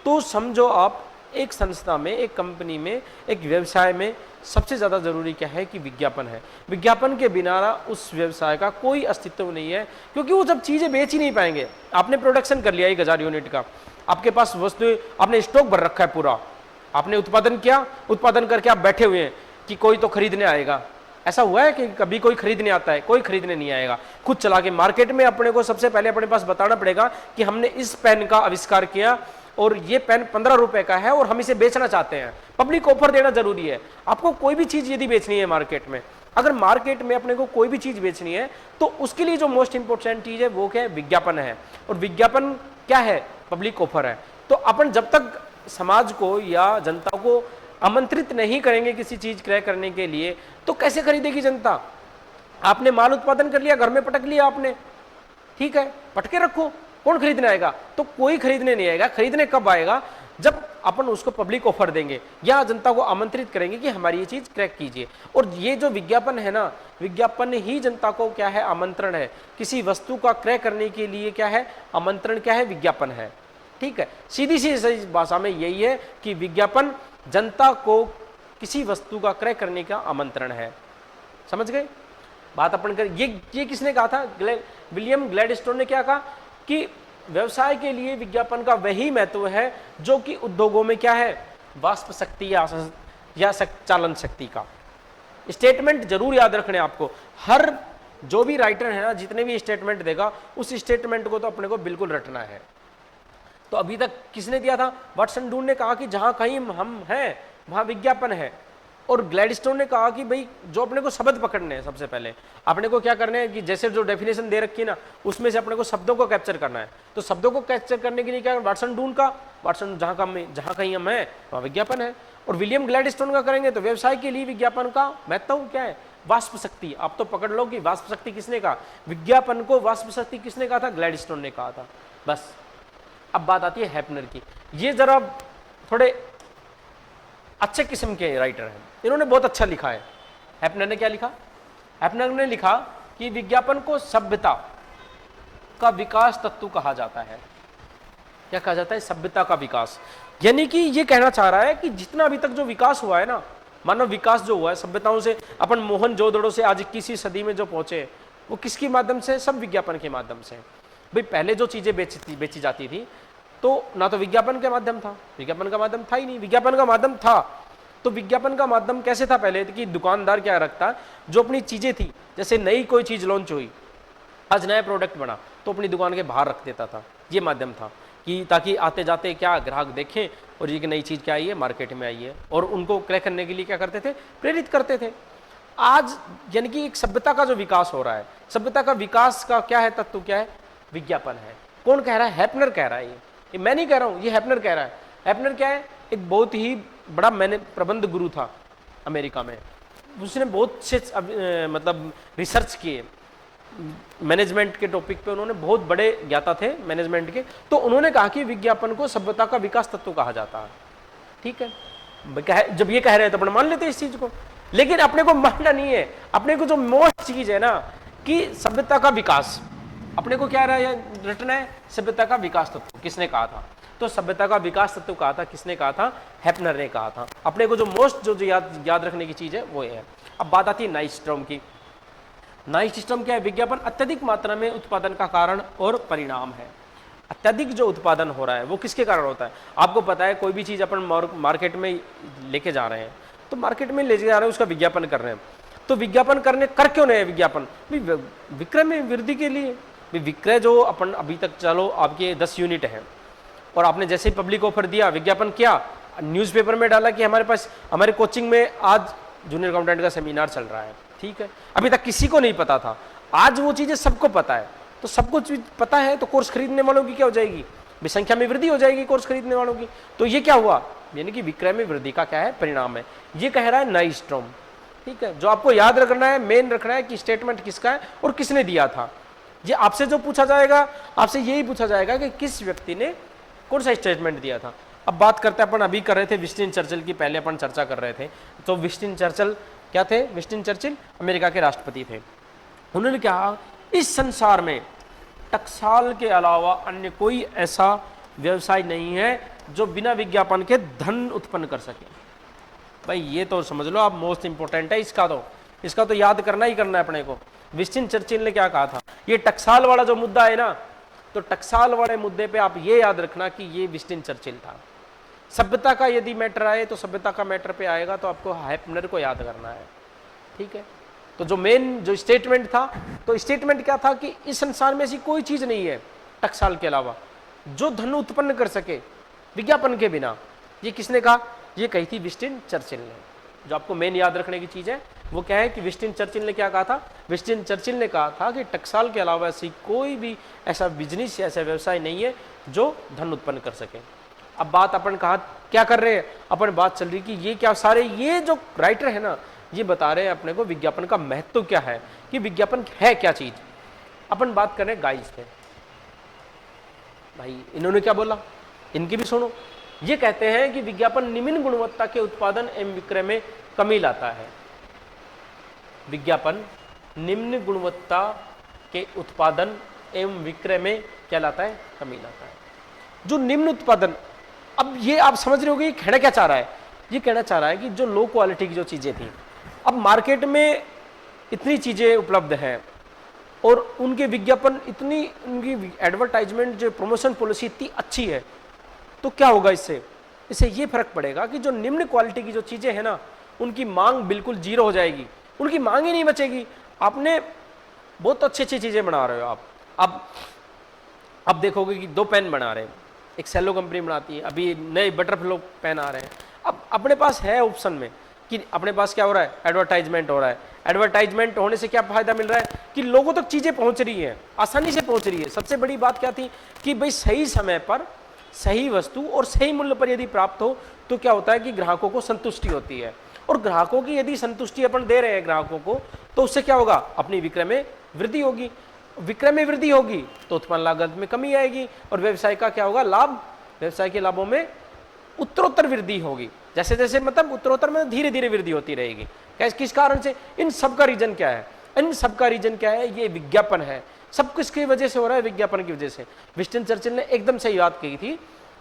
तो समझो आप एक संस्था में, एक कंपनी में, एक व्यवसाय में सबसे ज़्यादा ज़रूरी क्या है कि विज्ञापन है। विज्ञापन के बिना उस व्यवसाय का कोई अस्तित्व नहीं है, क्योंकि वो जब चीज़ें बेच ही नहीं पाएंगे। आपने प्रोडक्शन कर लिया 1000 यूनिट का, आपके पास वस्तु, आपने स्टॉक भर रखा है पूरा, आपने उत्पादन किया, उत्पादन करके आप बैठे हुए हैं कि कोई तो खरीदने आएगा। ऐसा हुआ है कि कभी कोई खरीदने आता है? कोई खरीदने नहीं आएगा। खुद चला के मार्केट में अपने को सबसे पहले अपने पास बताना पड़ेगा कि हमने इस पेन का आविष्कार किया और ये पेन 15 रुपए का है और हम इसे बेचना चाहते हैं। पब्लिक ऑफर देना जरूरी है। आपको कोई भी चीज यदि बेचनी है मार्केट में, अगर मार्केट में अपने को कोई भी चीज बेचनी है तो उसके लिए जो मोस्ट इंपोर्टेंट चीज है वो क्या है? विज्ञापन है। और विज्ञापन क्या है? पब्लिक ऑफर है। तो अपन जब तक समाज को या जनता को आमंत्रित नहीं करेंगे किसी चीज क्रय करने के लिए तो कैसे खरीदेगी जनता? आपने माल उत्पादन कर लिया, घर में पटक लिया आपने, ठीक है, पटके रखो, कौन खरीदने आएगा? तो कोई खरीदने नहीं आएगा। खरीदने कब आएगा? जब अपन उसको पब्लिक ऑफर देंगे या जनता को आमंत्रित करेंगे कि हमारी ये चीज क्रैक कीजिए। और ये जो विज्ञापन है ना, विज्ञापन ही जनता को क्या है? आमंत्रण है। किसी वस्तु का क्रय करने के लिए क्या है? आमंत्रण क्या है? विज्ञापन है। ठीक है, सीधी सी सही भाषा में यही है कि विज्ञापन जनता को किसी वस्तु का क्रय करने का आमंत्रण है। समझ गए बात? अपन कर ये किसने कहा था? विलियम ग्लैडस्टोन ने क्या कहा कि व्यवसाय के लिए विज्ञापन का वही महत्व है जो कि उद्योगों में क्या है? वाष्प शक्ति या चालन शक्ति का। स्टेटमेंट जरूर याद रखने आपको। हर जो भी राइटर है ना, जितने भी स्टेटमेंट देगा उस स्टेटमेंट को तो अपने को बिल्कुल रटना है। तो अभी तक किसने दिया था? वाटसन डून ने कहा कि जहां कहीं हम हैं वहां विज्ञापन है। और ग्लैडस्टोन ने कहा कि भाई जो अपने को शब्द पकड़ने हैं, सबसे पहले अपने को क्या करना है कि जैसे जो डेफिनेशन दे रखी है ना उसमें से अपने को शब्दों को कैप्चर करना है। तो शब्दों को कैप्चर करने के लिए क्या? वाटसन डून का, वाटसन जहां कहीं हम हैं वहां विज्ञापन है। और विलियम ग्लैडस्टोन का करेंगे तो व्यवसाय के लिए विज्ञापन का महत्व क्या है? वाष्प शक्ति। आप तो पकड़ लो कि वाष्प शक्ति किसने कहा? विज्ञापन को वाष्प शक्ति किसने कहा था? ग्लैडस्टोन ने कहा था। बस अब बात आती है हैपनर की। ये जरा थोड़े अच्छे किस्म के राइटर हैं, इन्होंने बहुत अच्छा लिखा है। हैपनर ने क्या लिखा? हैपनर ने लिखा कि विज्ञापन को सभ्यता का विकास तत्व कहा जाता है। क्या कहा जाता है? सभ्यता का विकास। यानी कि ये कहना चाह रहा है कि जितना अभी तक जो विकास हुआ है ना, मानव विकास जो हुआ है सभ्यताओं से, अपन मोहनजोदड़ो से आज 21वीं सदी में जो पहुंचे वो किसके माध्यम से? सब विज्ञापन के माध्यम से। भाई पहले जो चीजें बेची जाती थी तो ना तो विज्ञापन का माध्यम था, विज्ञापन का माध्यम था ही नहीं। विज्ञापन का माध्यम था तो विज्ञापन का माध्यम कैसे था पहले? कि दुकानदार क्या रखता, जो अपनी चीजें थी, जैसे नई कोई चीज लॉन्च हुई, आज नया प्रोडक्ट बना तो अपनी दुकान के बाहर रख देता था। ये माध्यम था कि ताकि आते जाते क्या ग्राहक देखें और ये नई चीज क्या आई है, मार्केट में आई है, और उनको क्रय करने के लिए क्या करते थे? प्रेरित करते थे। आज यानी कि एक सभ्यता का जो विकास हो रहा है, सभ्यता का विकास का क्या है? तत्व क्या है? विज्ञापन है। कौन कह रहा है? हैपनर कह रहा है। ये मैं नहीं कह रहा हूं, ये हैपनर कह रहा है। हैपनर क्या है? एक बहुत ही बड़ा प्रबंध गुरु था अमेरिका में। उसने बहुत से मतलब रिसर्च किए मैनेजमेंट के टॉपिक पे, उन्होंने बहुत बड़े ज्ञाता थे मैनेजमेंट के। तो उन्होंने कहा कि विज्ञापन को सभ्यता का विकास तत्व कहा जाता है। ठीक है, जब ये कह रहे हैं तो अपन मान लेते हैं इस चीज को, लेकिन अपने को मानना नहीं है। अपने को जो मोस्ट चीज है ना कि सभ्यता का विकास, अपने को क्या रटना है? सभ्यता का विकास तत्व। किसने कहा था? तो सभ्यता का विकास तत्व कहा था, किसने कहा था? हैपनर ने कहा था। अपने को जो मोस्ट जो याद रखने की चीज है वो है। अब बात आती है नाइस्ट्रॉम की। नाइस्ट्रॉम क्या है? विज्ञापन अत्यधिक मात्रा में उत्पादन का कारण और परिणाम है। अत्यधिक जो उत्पादन हो रहा है वो किसके कारण होता है? आपको पता है, कोई भी चीज अपन मार्केट में लेके जा रहे हैं तो मार्केट में ले जा रहे हैं, उसका विज्ञापन कर रहे हैं। तो विज्ञापन कर क्यों नहीं है? विज्ञापन विक्रय में वृद्धि के लिए। विक्रय जो अपन अभी तक, चलो आपके 10 यूनिट है और आपने जैसे ही पब्लिक ऑफर दिया, विज्ञापन किया, न्यूज़पेपर में डाला कि हमारे पास, हमारे कोचिंग में आज जूनियर अकाउंटेंट का सेमिनार चल रहा है। ठीक है, अभी तक किसी को नहीं पता था, आज वो चीजें सबको पता है। तो सबको पता है तो कोर्स खरीदने वालों की क्या हो जाएगी? संख्या में वृद्धि हो जाएगी कोर्स खरीदने वालों की। तो ये क्या हुआ? यानी कि विक्रय में वृद्धि का क्या है? परिणाम है। ये कह रहा है नाइस्ट्रॉम। ठीक है, जो आपको याद रखना है, मेन रखना है कि स्टेटमेंट किसका है और किसने दिया था। ये आपसे जो पूछा जाएगा, आपसे यही पूछा जाएगा कि किस व्यक्ति ने कौन सा स्टेटमेंट दिया था। अब बात करते हैं, अपन अभी कर रहे थे विंस्टन चर्चिल की, पहले अपन चर्चा कर रहे थे। तो विंस्टन चर्चिल क्या थे? विंस्टन चर्चिल अमेरिका के राष्ट्रपति थे। उन्होंने कहा इस संसार में टकसाल के अलावा अन्य कोई ऐसा व्यवसाय नहीं है जो बिना विज्ञापन के धन उत्पन्न कर सके। भाई ये तो समझ लो आप, मोस्ट इंपॉर्टेंट है इसका तो याद करना ही करना है अपने को। विंस्टन चर्चिल ने क्या कहा था? ये टकसाल वाला जो मुद्दा है ना, तो टकसाल वाले मुद्दे पे आप ये याद रखना कि ये विंस्टन चर्चिल था। सभ्यता का यदि मैटर आए तो सभ्यता का मैटर पे आएगा तो आपको हैपनर को याद करना है, ठीक है। तो जो मेन जो स्टेटमेंट था, तो स्टेटमेंट क्या था कि इस संसार में ऐसी कोई चीज नहीं है टकसाल के अलावा जो धन उत्पन्न कर सके विज्ञापन के बिना। ये किसने कहा? ये कही थी विंस्टन चर्चिल ने। जो आपको मेन याद रखने की चीज है वो क्या है कि विंस्टन चर्चिल ने क्या कहा था? विंस्टन चर्चिल ने कहा था कि टकसाल के अलावा ऐसी कोई भी ऐसा बिजनेस या ऐसा व्यवसाय नहीं है जो धन उत्पन्न कर सके। अब बात अपन कहा क्या कर रहे हैं? अपन बात चल रही कि ये क्या सारे ये जो राइटर है ना, ये बता रहे हैं अपने को विज्ञापन का महत्व क्या है, कि विज्ञापन है क्या चीज। अपन बात कर रहे हैं गाइस पे। भाई इन्होंने क्या बोला, इनकी भी सुनो। ये कहते हैं कि विज्ञापन निम्न गुणवत्ता के उत्पादन एवं विक्रय में कमी लाता है। विज्ञापन निम्न गुणवत्ता के उत्पादन एवं विक्रय में क्या लाता है? कमी लाता है। जो निम्न उत्पादन, अब ये आप समझ रहे होगे ये कहना क्या चाह रहा है? ये कहना चाह रहा है कि जो लो क्वालिटी की जो चीजें थी, अब मार्केट में इतनी चीजें उपलब्ध हैं और उनके विज्ञापन इतनी, उनकी एडवर्टाइजमेंट जो प्रमोशन पॉलिसी इतनी अच्छी है, तो क्या होगा इससे ये फर्क पड़ेगा कि जो निम्न क्वालिटी की जो चीजें हैं ना, उनकी मांग बिल्कुल जीरो हो जाएगी, उनकी मांग ही नहीं बचेगी। आपने बहुत अच्छी अच्छी चीजें बना रहे हो आप, अब देखोगे कि 2 पेन बना रहे हैं, एक सेलो कंपनी बनाती है, अभी नए बटरफ्लो पेन आ रहे हैं। अब अपने पास है ऑप्शन में कि अपने पास क्या हो रहा है? एडवर्टाइजमेंट हो रहा है। एडवर्टाइजमेंट होने से क्या फायदा मिल रहा है कि लोगों तक चीजें पहुंच रही हैं, आसानी से पहुंच रही है। सबसे बड़ी बात क्या थी कि भाई सही समय पर सही वस्तु और सही मूल्य पर यदि प्राप्त हो तो क्या होता है कि ग्राहकों को संतुष्टि होती है। और ग्राहकों की यदि संतुष्टि अपन दे रहे हैं ग्राहकों को, तो उससे क्या होगा? अपनी विक्रय में वृद्धि होगी। विक्रय में वृद्धि होगी तो उत्पन्न लागत में कमी आएगी और व्यवसाय का क्या होगा? लाभ। व्यवसाय के लाभों में उत्तरोत्तर वृद्धि होगी। जैसे जैसे मतलब उत्तरोत्तर में धीरे धीरे वृद्धि होती रहेगी। किस कारण से? इन सब का रीजन क्या है? इन सब का रीजन क्या है? ये विज्ञापन है। सब किसकी वजह से हो रहा है? विज्ञापन की वजह से। विंस्टन चर्चिल ने एकदम सही बात कही थी,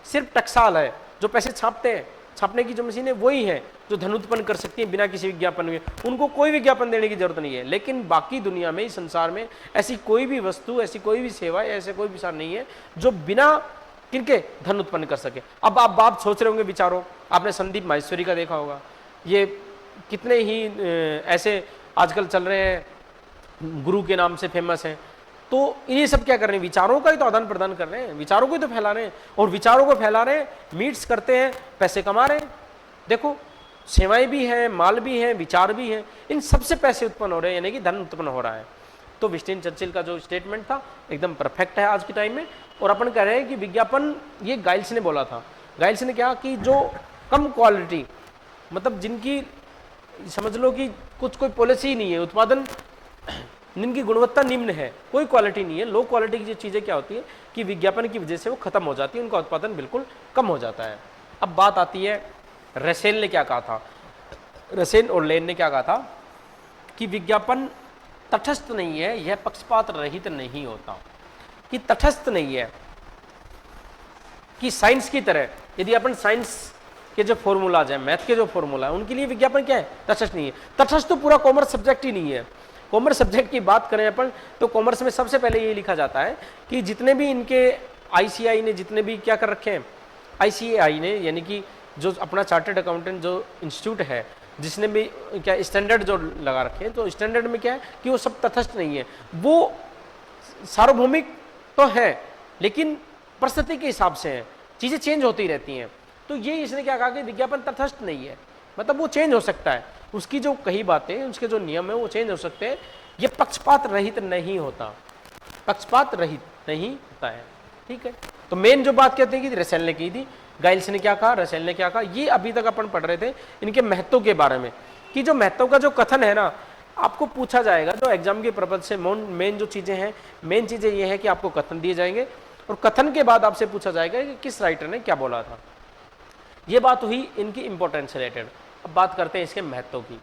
सिर्फ टकसाल है जो पैसे छापते हैं, छापने की जो मशीन है वही है जो धन उत्पन्न कर सकती है बिना किसी विज्ञापन के। उनको कोई विज्ञापन देने की जरूरत नहीं है। लेकिन बाकी दुनिया में, इस संसार में ऐसी कोई भी वस्तु, ऐसी कोई भी सेवा, ऐसे कोई भी विचार नहीं है जो बिना किनके धन उत्पन्न कर सके। अब आप सोच रहे होंगे विचारों, आपने संदीप माहेश्वरी का देखा होगा, ये कितने ही ऐसे आजकल चल रहे हैं, गुरु के नाम से फेमस हैं। तो ये सब क्या कर रहे हैं? विचारों का ही तो आदान प्रदान कर रहे हैं, विचारों को ही तो फैला रहे हैं। और विचारों को फैला रहे हैं, मीट्स करते हैं, पैसे कमा रहे हैं। देखो सेवाएं भी हैं, माल भी हैं, विचार भी हैं, इन सबसे पैसे उत्पन्न हो रहे हैं, यानी कि धन उत्पन्न हो रहा है। तो विंस्टन चर्चिल का जो स्टेटमेंट था एकदम परफेक्ट है आज के टाइम में। और अपन कह रहे हैं कि विज्ञापन, ये गाइल्स ने बोला था। गाइल्स ने क्या कि जो कम क्वालिटी, मतलब जिनकी समझ लो कि कुछ कोई पॉलिसी नहीं है, उत्पादन जिनकी गुणवत्ता निम्न है, कोई क्वालिटी नहीं है, लो क्वालिटी की जो चीज़ें क्या होती है कि विज्ञापन की वजह से वो खत्म हो जाती है, उनका उत्पादन बिल्कुल कम हो जाता है। अब बात आती है रसेल ने क्या कहा था। रसेल और लेन ने क्या कहा था कि विज्ञापन तटस्थ नहीं है, यह पक्षपात रहित नहीं होता। कि तटस्थ नहीं है, कि साइंस की तरह यदि अपन साइंस के जो फॉर्मूलाज हैं, मैथ के जो फॉर्मूला है, उनके लिए विज्ञापन क्या है? तटस्थ नहीं है। तटस्थ तो पूरा कॉमर्स सब्जेक्ट ही नहीं है। कॉमर्स सब्जेक्ट की बात करें अपन तो कॉमर्स में सबसे पहले ये लिखा जाता है कि जितने भी इनके आईसीआई ने जितने भी क्या कर रखे हैं, आईसीएआई ने यानी कि जो अपना चार्टर्ड अकाउंटेंट जो इंस्टीट्यूट है, जिसने भी क्या स्टैंडर्ड जो लगा रखे हैं, तो स्टैंडर्ड में क्या है कि वो सब तटस्थ नहीं है, वो सार्वभौमिक तो है लेकिन परिस्थिति के हिसाब से है, चीज़ें चेंज होती रहती हैं। तो ये इसने क्या कहा कि विज्ञापन तटस्थ नहीं है, मतलब वो चेंज हो सकता है, उसकी जो कही बातें, उसके जो नियम है वो चेंज हो सकते हैं। ये पक्षपात रहित नहीं होता, पक्षपात रहित नहीं होता है। ठीक है, तो मेन जो बात कहते हैं कि रसेल ने की थी, गाइल्स ने क्या कहा, रसेल ने क्या कहा, ये अभी तक अपन पढ़ रहे थे इनके महत्व के बारे में। कि जो महत्व का जो कथन है ना, आपको पूछा जाएगा जो एग्जाम के पर्पज से मेन जो चीजें हैं, मेन चीजें ये है कि आपको कथन दिए जाएंगे और कथन के बाद आपसे पूछा जाएगा कि किस राइटर ने क्या बोला था। ये बात हुई इनकी इंपॉर्टेंस रिलेटेड। अब बात करते हैं इसके महत्व की।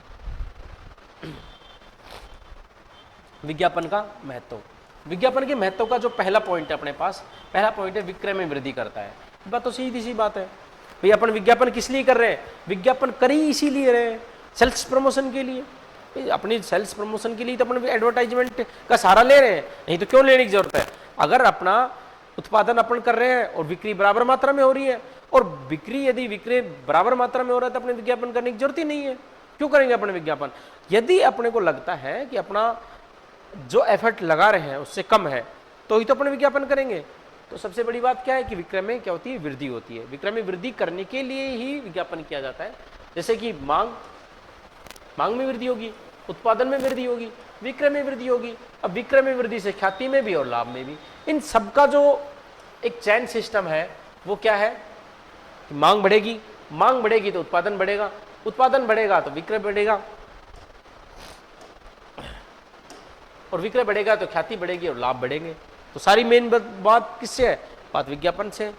विज्ञापन का महत्व, विज्ञापन के महत्व का जो पहला पॉइंट है अपने पास, पहला पॉइंट है विक्रय में वृद्धि करता है। बात तो सीधी सी बात है भाई, अपन विज्ञापन किस लिए कर रहे हैं? विज्ञापन कर ही इसीलिए रहे हैं, सेल्स प्रमोशन के लिए। अपनी सेल्स प्रमोशन के लिए तो अपन एडवर्टाइजमेंट का सहारा ले रहे हैं, नहीं तो क्यों लेने की जरूरत है? अगर अपना उत्पादन अपन कर रहे हैं और बिक्री बराबर मात्रा में हो रही है, और बिक्री यदि विक्रय बराबर मात्रा में हो रहा है तो अपने विज्ञापन करने की जरूरत ही नहीं है। क्यों करेंगे अपने विज्ञापन? यदि अपने को लगता है कि अपना जो एफर्ट लगा रहे हैं उससे कम है तो ही तो अपने विज्ञापन करेंगे। तो सबसे बड़ी बात क्या है कि विक्रय में क्या होती है? वृद्धि होती है। विक्रय में वृद्धि करने के लिए ही विज्ञापन किया जाता है। जैसे कि मांग में वृद्धि होगी, उत्पादन में वृद्धि होगी, विक्रय में वृद्धि होगी। अब विक्रय में वृद्धि से ख्याति में भी और लाभ में भी, इन सबका जो एक चैन सिस्टम है वो क्या है कि मांग बढ़ेगी तो उत्पादन बढ़ेगा, उत्पादन बढ़ेगा तो विक्रय बढ़ेगा, और विक्रय बढ़ेगा तो ख्याति बढ़ेगी और लाभ बढ़ेंगे। तो सारी मेन बात किससे है? बात विज्ञापन से।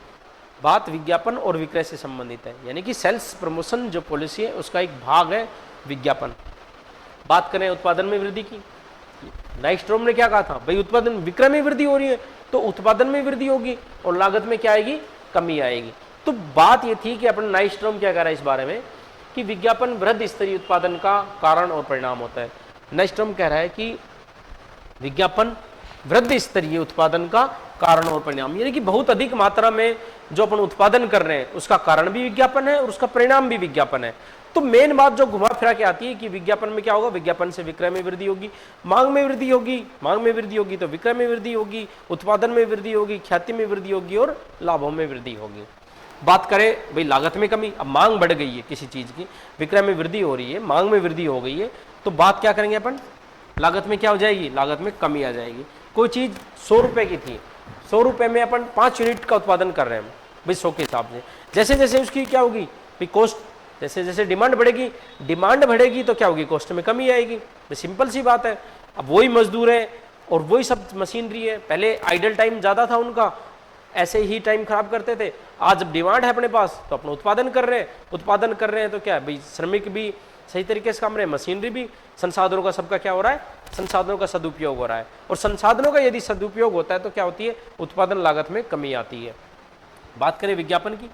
बात विज्ञापन और विक्रय से संबंधित है, यानी कि सेल्स प्रमोशन जो पॉलिसी है उसका एक भाग है विज्ञापन। बात करें उत्पादन में वृद्धि की, नाइस्ट्रोम ने क्या कहा था भाई? उत्पादन विक्रय में वृद्धि हो रही है तो उत्पादन में वृद्धि होगी और लागत में क्या आएगी? कमी आएगी। तो बात ये थी कि अपन नाइस्ट्रोम क्या कह रहा है इस बारे में कि विज्ञापन वृहद स्तरीय उत्पादन का कारण और परिणाम होता है। नाइस्ट्रोम कह रहा है कि विज्ञापन वृद्धि स्तरीय उत्पादन का कारण और परिणाम, यानी कि बहुत अधिक मात्रा में जो अपन उत्पादन कर रहे हैं उसका कारण भी विज्ञापन है और उसका परिणाम भी विज्ञापन है। तो मेन बात जो घुमा फिरा के आती है कि विज्ञापन में क्या होगा? विज्ञापन से विक्रय में वृद्धि होगी, मांग में वृद्धि होगी तो विक्रय में वृद्धि होगी, उत्पादन में वृद्धि होगी, ख्याति में वृद्धि होगी और लाभों में वृद्धि होगी। बात करें भाई लागत में कमी, अब मांग बढ़ गई है किसी चीज की, विक्रय में वृद्धि हो रही है, मांग में वृद्धि हो गई है, तो बात क्या करेंगे अपन? लागत में क्या हो जाएगी? लागत में कमी आ जाएगी। कोई चीज 100 रुपए की थी, 100 रुपए में अपन 5 यूनिट का उत्पादन कर रहे हैं भाई 100 के हिसाब से। जैसे जैसे उसकी क्या होगी भाई? कॉस्ट, जैसे जैसे डिमांड बढ़ेगी तो क्या होगी? कॉस्ट में कमी आएगी। तो सिंपल सी बात है। अब वही मजदूर है और वही सब मशीनरी है, पहले आइडल टाइम ज्यादा था उनका, ऐसे ही टाइम खराब करते थे। आज जब डिमांड है अपने पास तो अपना उत्पादन कर रहे हैं तो क्या भाई? श्रमिक भी सही तरीके से काम रहे, मशीनरी भी, संसाधनों का सबका क्या हो रहा है? संसाधनों का सदुपयोग हो रहा है। और संसाधनों का यदि सदुपयोग होता है तो क्या होती है? उत्पादन लागत में कमी आती है। बात करें विज्ञापन की,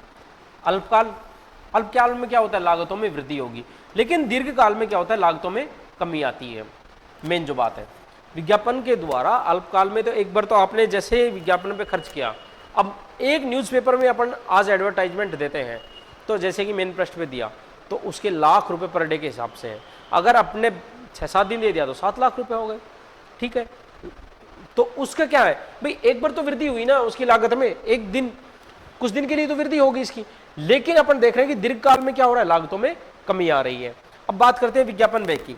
अल्पकाल में क्या होता है? लागतों में वृद्धि होगी, लेकिन दीर्घकाल में क्या होता है? लागतों में कमी आती है। मेन जो बात है विज्ञापन के द्वारा अल्पकाल में, तो एक बार तो आपने जैसे विज्ञापन पे खर्च किया, अब एक न्यूज़पेपर में अपन आज एडवर्टाइजमेंट देते हैं तो जैसे कि मेन पृष्ठ पे दिया तो उसके लाख रुपए पर डे के हिसाब से है। अगर अपने 6-7 दिन दे दिया तो 7 लाख रुपए हो गए, ठीक है। तो उसका क्या है भाई? एक बार तो वृद्धि हुई ना उसकी लागत में, एक दिन कुछ दिन के लिए तो वृद्धि होगी इसकी, लेकिन अपन देख रहे हैं कि दीर्घकाल में क्या हो रहा है? लागतों में कमी आ रही है। अब बात करते हैं विज्ञापन व्यय की।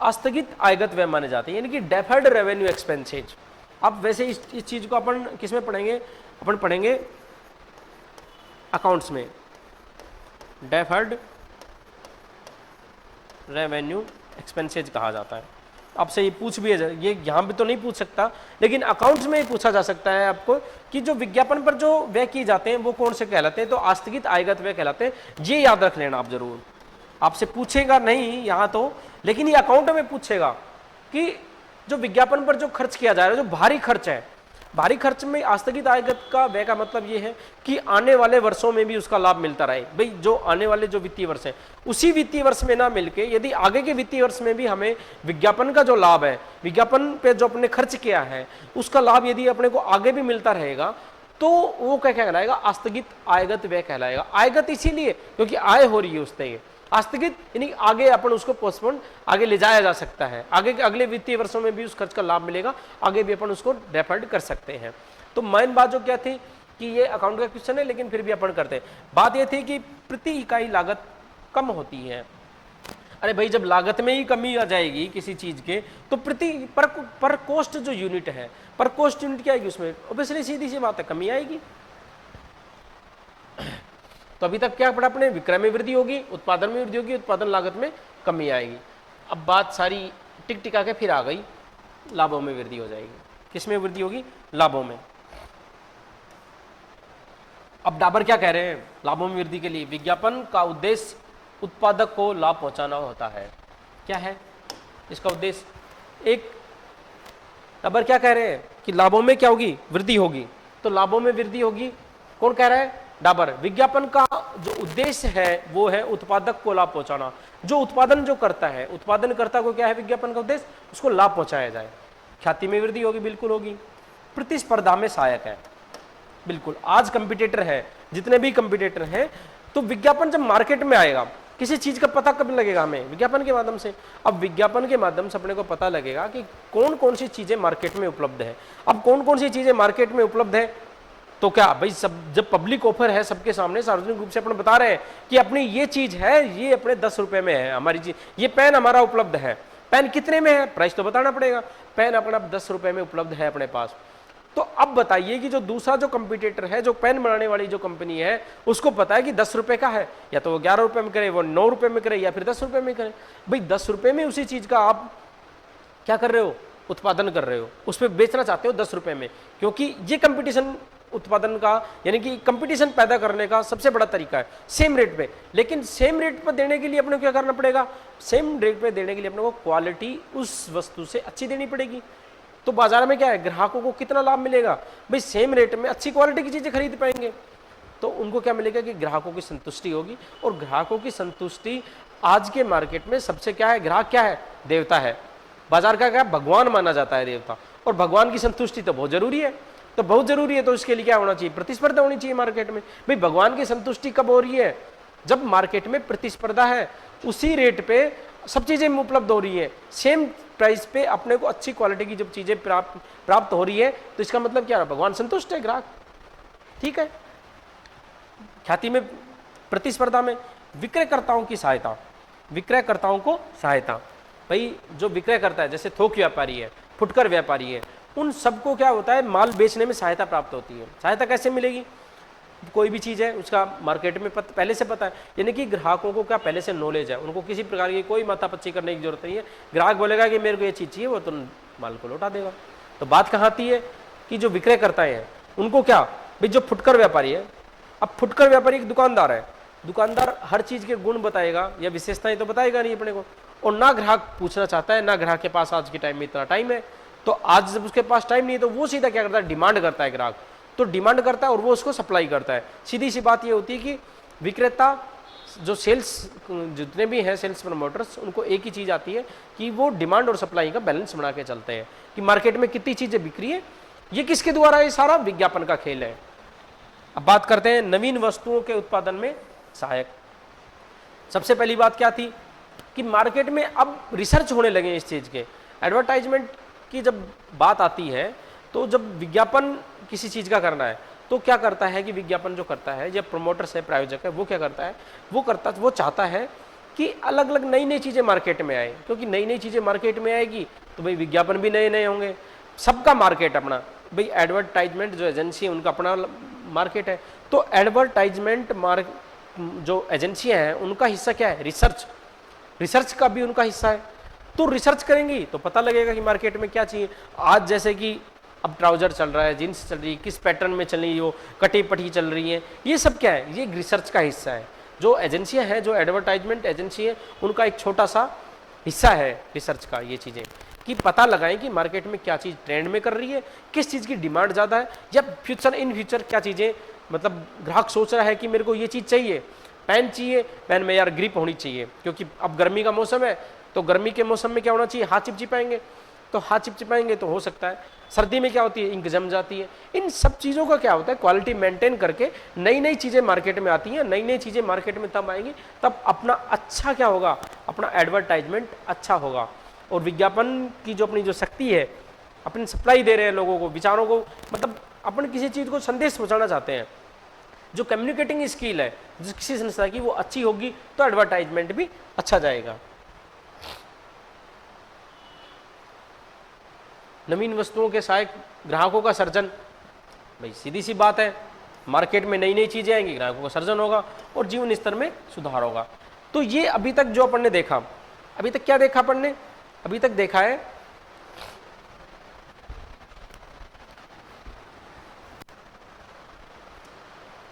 आस्थगित आयगत व्यय माने जाते हैं, यानी कि डेफर्ड रेवेन्यू एक्सपेंसेज। अब वैसे इस चीज को अपन किस में पढ़ेंगे? अपन पढ़ेंगे अकाउंट्स में, डेफर्ड रेवेन्यू एक्सपेंसेज कहा जाता है। आपसे ये पूछ भी है, ये यहाँ पे तो नहीं पूछ सकता, लेकिन अकाउंट्स में ही पूछा जा सकता है आपको कि जो विज्ञापन पर जो व्यय किए जाते हैं वो कौन से कहलाते हैं? तो आस्थगित आयगत व्यय कहलाते हैं। ये याद रख लेना आप जरूर, आपसे पूछेगा नहीं यहाँ तो, लेकिन ये अकाउंट में पूछेगा कि जो विज्ञापन पर जो खर्च किया जा रहा है, जो भारी खर्च है, भारी खर्च में आस्थगित आयगत का व्यय का मतलब ये है कि आने वाले वर्षों में भी उसका लाभ मिलता रहे। भाई जो आने वाले जो वित्तीय वर्ष है उसी वित्तीय वर्ष में ना मिलके यदि आगे के वित्तीय वर्ष में भी हमें विज्ञापन का जो लाभ है, विज्ञापन पे जो अपने खर्च किया है उसका लाभ यदि अपने को आगे भी मिलता रहेगा तो वो क्या कहलाएगा? आस्थगित आयगत व्यय कहलाएगा। आयगत इसीलिए क्योंकि आय हो रही है उससे, आस्थगित यानी आगे अपन उसको पोस्टपोन आगे ले जाया जा सकता है, आगे के अगले वित्तीय वर्षों में भी उस खर्च का लाभ मिलेगा, आगे भी अपन उसको डेफर्ड कर सकते हैं। तो मेन बात जो क्या थी कि ये अकाउंट का क्वेश्चन है लेकिन फिर भी अपन करते हैं। बात ये थी कि प्रति इकाई लागत कम होती है। अरे भाई जब लागत में ही कमी आ जाएगी किसी चीज के तो पर कोस्ट जो यूनिट है, पर कोस्ट यूनिट क्या आएगी उसमें? ऑब्वियसली सीधी सी बात है, कमी आएगी। तो अभी तक क्या पढ़ा अपने? विक्रय में वृद्धि होगी, उत्पादन में वृद्धि होगी, उत्पादन लागत में कमी आएगी। अब बात सारी टिक टिका के फिर आ गई, लाभों में वृद्धि हो जाएगी। किस में वृद्धि होगी? लाभों में। अब डाबर क्या कह रहे हैं लाभों में वृद्धि के लिए? विज्ञापन का उद्देश्य उत्पादक को लाभ पहुंचाना होता है। क्या है इसका उद्देश्य? एक डाबर क्या कह रहे हैं कि लाभों में क्या होगी? वृद्धि होगी। तो लाभों में वृद्धि होगी, कौन कह रहा है? डाबर। विज्ञापन का जो उद्देश्य है वो है उत्पादक को लाभ पहुंचाना। जो उत्पादन जो करता है, उत्पादनकर्ता को क्या है विज्ञापन का उद्देश्य? उसको लाभ पहुंचाया जाए। ख्याति में वृद्धि होगी, बिल्कुल होगी। प्रतिस्पर्धा में सहायक है, बिल्कुल। आज कंपटीटर है, जितने भी कंपटीटर हैं, तो विज्ञापन जब मार्केट में आएगा, किसी चीज का पता कब लगेगा? हमें विज्ञापन के माध्यम से। अब विज्ञापन के माध्यम से अपने को पता लगेगा कि कौन कौन सी चीजें मार्केट में उपलब्ध है। अब कौन कौन सी चीजें मार्केट में उपलब्ध है, तो क्या भाई सब जब पब्लिक ऑफर है सबके सामने, सार्वजनिक रूप से अपने बता रहे हैं कि अपनी ये चीज है, ये अपने 10 रुपए में है हमारी चीज, ये पेन हमारा उपलब्ध है। पेन कितने में है? प्राइस तो बताना पड़ेगा। पेन अपना 10 रुपए में उपलब्ध है अपने पास। तो अब बताइए कि जो दूसरा जो कंपटीटर है, जो पेन बनाने वाली जो कंपनी है, उसको पता है कि 10 रुपए का है, या तो वो 11 रुपए में करे, वो 9 रुपए में करे, या फिर 10 रुपए में करे। भाई 10 रुपए में उसी चीज का आप क्या कर रहे हो? उत्पादन कर रहे हो, उस पर बेचना चाहते हो 10 रुपए में, क्योंकि ये कंपटीशन उत्पादन का यानी कि कंपटीशन पैदा करने का सबसे बड़ा तरीका है, सेम रेट पे। लेकिन सेम रेट पर देने के लिए अपने को क्या करना पड़ेगा? सेम रेट पे देने के लिए अपने को क्वालिटी उस वस्तु से अच्छी देनी पड़ेगी। तो बाजार में क्या है, ग्राहकों को कितना लाभ मिलेगा? भाई सेम रेट में अच्छी क्वालिटी की चीजें खरीद पाएंगे, तो उनको क्या मिलेगा कि ग्राहकों की संतुष्टि होगी। और ग्राहकों की संतुष्टि आज के मार्केट में सबसे क्या है, ग्राहक क्या है? देवता है। बाजार का क्या? भगवान माना जाता है देवता। और भगवान की संतुष्टि तो बहुत जरूरी है, तो बहुत जरूरी है। तो इसके लिए क्या होना चाहिए? प्रतिस्पर्धा होनी चाहिए मार्केट में। भाई भगवान की संतुष्टि कब हो रही है? जब मार्केट में प्रतिस्पर्धा है, उसी रेट पे सब चीजें उपलब्ध हो रही है, सेम प्राइस पे अपने को अच्छी क्वालिटी की जब चीजें प्राप्त हो रही है, तो इसका मतलब क्या है? भगवान संतुष्ट है, ग्राहक ठीक है। ख्याति में, प्रतिस्पर्धा में विक्रयकर्ताओं की सहायता, विक्रयकर्ताओं को सहायता। भाई जो विक्रय करता है, जैसे थोक व्यापारी है, फुटकर व्यापारी है, उन सबको क्या होता है? माल बेचने में सहायता प्राप्त होती है। सहायता कैसे मिलेगी? कोई भी चीज़ है उसका मार्केट में पहले से पता है, यानी कि ग्राहकों को क्या पहले से नॉलेज है, उनको किसी प्रकार की कोई माथापच्ची करने की जरूरत नहीं है। ग्राहक बोलेगा कि मेरे को ये चीज़ चाहिए, वो तो माल को लौटा देगा। तो बात कहाँ आती है कि जो विक्रय करता है उनको क्या, भाई जो फुटकर व्यापारी है, अब फुटकर व्यापारी एक दुकानदार है, दुकानदार हर चीज़ के गुण बताएगा या विशेषताएं तो बताएगा नहीं अपने को, और ना ग्राहक पूछना चाहता है, ना ग्राहक के पास आज के टाइम में इतना टाइम है। तो आज जब उसके पास टाइम नहीं है तो वो सीधा क्या करता है? डिमांड करता है। ग्राहक तो डिमांड करता है और वो उसको सप्लाई करता है। सीधी सी बात ये होती है कि विक्रेता जो सेल्स जितने भी हैं सेल्स प्रमोटर्स, उनको एक ही चीज़ आती है कि वो डिमांड और सप्लाई का बैलेंस बना के चलते हैं कि मार्केट में कितनी चीज़ें बिक रही है। ये किसके द्वारा? ये सारा विज्ञापन का खेल है। अब बात करते हैं नवीन वस्तुओं के उत्पादन में सहायक। सबसे पहली बात क्या थी कि मार्केट में अब रिसर्च होने लगे इस चीज़ के। एडवर्टाइजमेंट की जब बात आती है तो जब विज्ञापन किसी चीज़ का करना है तो क्या करता है कि विज्ञापन जो करता है, जब प्रमोटर्स है, प्रायोजक है, वो क्या करता है? वो चाहता है कि अलग अलग नई नई चीज़ें मार्केट में आए, क्योंकि नई नई चीज़ें मार्केट में आएगी तो भाई विज्ञापन भी नए नए होंगे। सबका मार्केट अपना, भाई एडवर्टाइजमेंट जो एजेंसी है उनका अपना मार्केट है। तो एडवर्टाइजमेंट जो एजेंसियाँ हैं उनका हिस्सा क्या है? रिसर्च। रिसर्च का भी उनका हिस्सा है। तो रिसर्च करेंगी तो पता लगेगा कि मार्केट में क्या चाहिए। आज जैसे कि अब ट्राउजर चल रहा है, जीन्स चल रही है, किस पैटर्न में चल रही है, वो कटी पटी चल रही है, ये सब क्या है? ये रिसर्च का हिस्सा है। जो एजेंसियां हैं, जो एडवर्टाइजमेंट एजेंसी है, उनका एक छोटा सा हिस्सा है रिसर्च का, ये चीज़ें कि पता लगाएं कि मार्केट में क्या चीज़ ट्रेंड में कर रही है, किस चीज़ की डिमांड ज़्यादा है, या इन फ्यूचर क्या चीज़ें, मतलब ग्राहक सोच रहा है कि मेरे को ये चीज़ चाहिए, पेन चाहिए, पेन में यार ग्रिप होनी चाहिए, क्योंकि अब गर्मी का मौसम है तो गर्मी के मौसम में क्या होना चाहिए? हाथ चिपचिपाएंगे, तो हाथ चिपचिपाएंगे तो हो सकता है सर्दी में क्या होती है? इंक जम जाती है। इन सब चीज़ों का क्या होता है? क्वालिटी मेंटेन करके नई नई चीज़ें मार्केट में आती हैं। नई नई चीज़ें मार्केट में तब आएंगी तब अपना अच्छा क्या होगा? अपना एडवर्टाइजमेंट अच्छा होगा। और विज्ञापन की जो अपनी जो शक्ति है, अपनी सप्लाई दे रहे हैं लोगों को, विचारों को, मतलब अपन किसी चीज़ को संदेश पहुँचाना चाहते हैं, जो कम्युनिकेटिंग स्किल है जिस किसी संस्था की वो अच्छी होगी तो एडवर्टाइजमेंट भी अच्छा जाएगा। नवीन वस्तुओं के सहायक ग्राहकों का सर्जन, भाई सीधी सी बात है, मार्केट में नई नई चीजें आएंगी, ग्राहकों का सर्जन होगा और जीवन स्तर में सुधार होगा। तो ये अभी तक जो अपन ने देखा, अभी तक क्या देखा अपन ने? अभी तक देखा है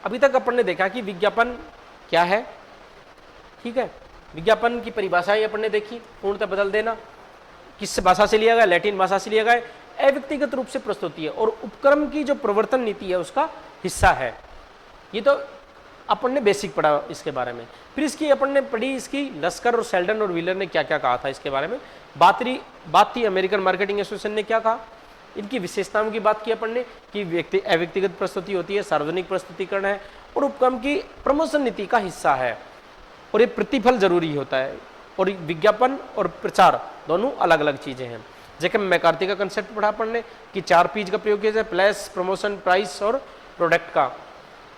अभी तक अपन ने देखा कि विज्ञापन क्या है, ठीक है, विज्ञापन की परिभाषाएं अपन ने देखी, पूर्णतः बदल देना, किस भाषा से लिया गया, लैटिन भाषा से लिया गया, अव्यक्तिगत रूप से प्रस्तुति है और उपक्रम की जो प्रवर्तन नीति है उसका हिस्सा है। ये तो अपन ने बेसिक पढ़ा इसके बारे में। फिर इसकी अपन ने पढ़ी इसकी लस्कर और सेल्डन और व्हीलर ने क्या क्या कहा था इसके बारे में, बात थी अमेरिकन मार्केटिंग एसोसिएशन ने क्या कहा, इनकी विशेषताओं की बात की अपन ने कि अव्यक्तिगत प्रस्तुति होती है, सार्वजनिक प्रस्तुतिकरण है और उपक्रम की प्रमोशन नीति का हिस्सा है और ये प्रतिफल जरूरी होता है। और विज्ञापन और प्रचार दोनों अलग अलग चीजें हैं। जैसे मैकार्थी का कंसेप्ट पढ़ा अपन ने कि 4 P's का प्रयोग किया जाए, प्लेस, प्रमोशन, प्राइस और प्रोडक्ट का।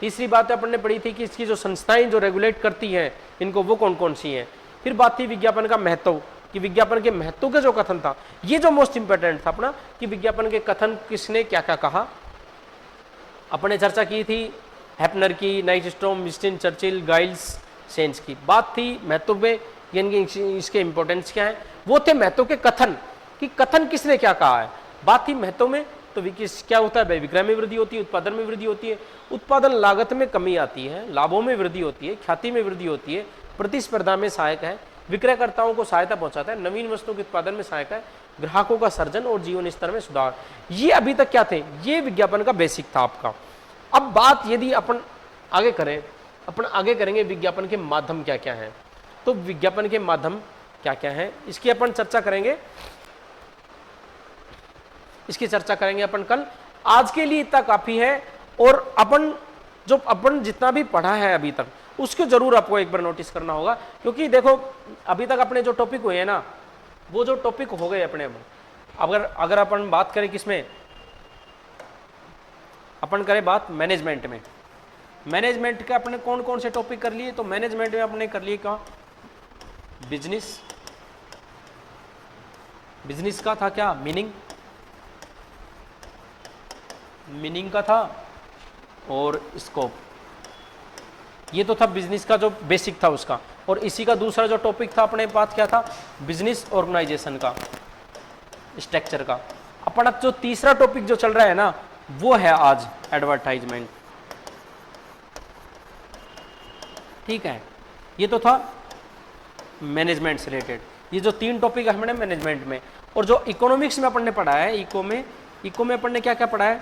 तीसरी बात अपन ने पढ़ी थी कि इसकी जो संस्थाएं जो रेगुलेट करती हैं इनको, वो कौन कौन सी हैं। फिर बात थी विज्ञापन का महत्व, कि विज्ञापन के महत्व का जो कथन था, ये जो मोस्ट इंपॉर्टेंट था अपना, कि विज्ञापन के कथन किसने क्या क्या कहा। अपन ने चर्चा की थी हैपनर की, नाइटस्टॉर्म, विंस्टन चर्चिल, गाइल्स, सेंस की। बात थी महत्व में, यानी इसके इंपॉर्टेंस क्या है, वो थे महत्व के कथन, कि कथन किसने क्या कहा है। बात थी महत्व में, तो क्या होता है, विक्रय में वृद्धि होती है, उत्पादन में वृद्धि होती है, उत्पादन लागत में कमी आती है, लाभों में वृद्धि होती है, ख्याति में वृद्धि होती है, प्रतिस्पर्धा में सहायक है, विक्रयकर्ताओं को सहायता पहुंचाता है, नवीन वस्तुओं के उत्पादन में सहायक है, ग्राहकों का सर्जन और जीवन स्तर में सुधार। ये अभी तक क्या थे, ये विज्ञापन का बेसिक था आपका। अब बात यदि अपन आगे करें, अपन आगे करेंगे विज्ञापन के माध्यम क्या क्या है। तो विज्ञापन के माध्यम क्या क्या है इसकी अपन चर्चा करेंगे, इसकी चर्चा करेंगे अपन कल। आज के लिए इतना काफी है। और अपन जितना भी पढ़ा है अभी तक उसको जरूर आपको एक बार नोटिस करना होगा, क्योंकि देखो अभी तक अपने जो टॉपिक हुए हैं ना, वो जो टॉपिक हो गए अपने, अगर अपन बात करें किसमें, अपन करें बात मैनेजमेंट में। मैनेजमेंट के अपने कौन कौन से टॉपिक कर लिए, तो मैनेजमेंट में अपने कर लिए क्या, बिजनेस का था क्या, मीनिंग का था और स्कोप, ये तो था बिजनेस का जो बेसिक था उसका। और इसी का दूसरा जो टॉपिक था अपने पास क्या था, बिजनेस ऑर्गेनाइजेशन का, स्ट्रक्चर का। अपना जो तीसरा टॉपिक जो चल रहा है ना, वो है आज एडवर्टाइजमेंट, ठीक है। ये तो था मैनेजमेंट से रिलेटेड, ये जो 3 टॉपिक है हमने मैनेजमेंट में। और जो इकोनॉमिक्स में अपन ने पढ़ा है, इको में अपन ने क्या क्या पढ़ा है,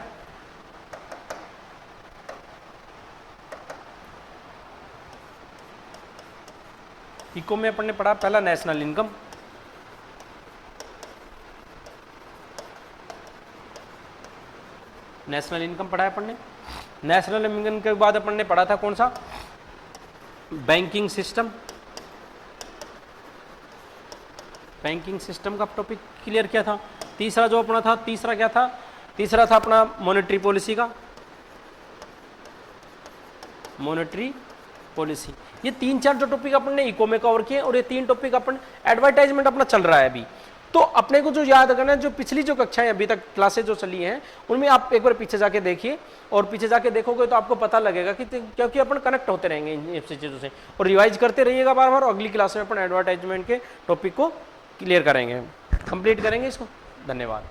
इको में अपन ने पढ़ा पहला नेशनल इनकम, पढ़ा है अपन ने। नेशनल इनकम के बाद अपन ने पढ़ा था कौन सा, बैंकिंग सिस्टम का टॉपिक क्लियर किया था। तीसरा जो अपना था, तीसरा था अपना मॉनेटरी पॉलिसी। ये 3-4 जो टॉपिक अपन ने इको में कवर किए, और ये 3 टॉपिक अपन एडवर्टाइजमेंट अपना चल रहा है अभी। तो अपने को जो याद करना है, जो पिछली जो कक्षाएं अभी तक क्लासेस जो चली हैं उनमें आप एक बार पीछे जाके देखिए, और पीछे जाके देखोगे तो आपको पता लगेगा कि क्योंकि अपन कनेक्ट होते रहेंगे इन चीज़ों से, और रिवाइज करते रहिएगा बार बार। अगली क्लास में अपन एडवर्टाइजमेंट के टॉपिक को क्लियर करेंगे, कंप्लीट करेंगे इसको। धन्यवाद।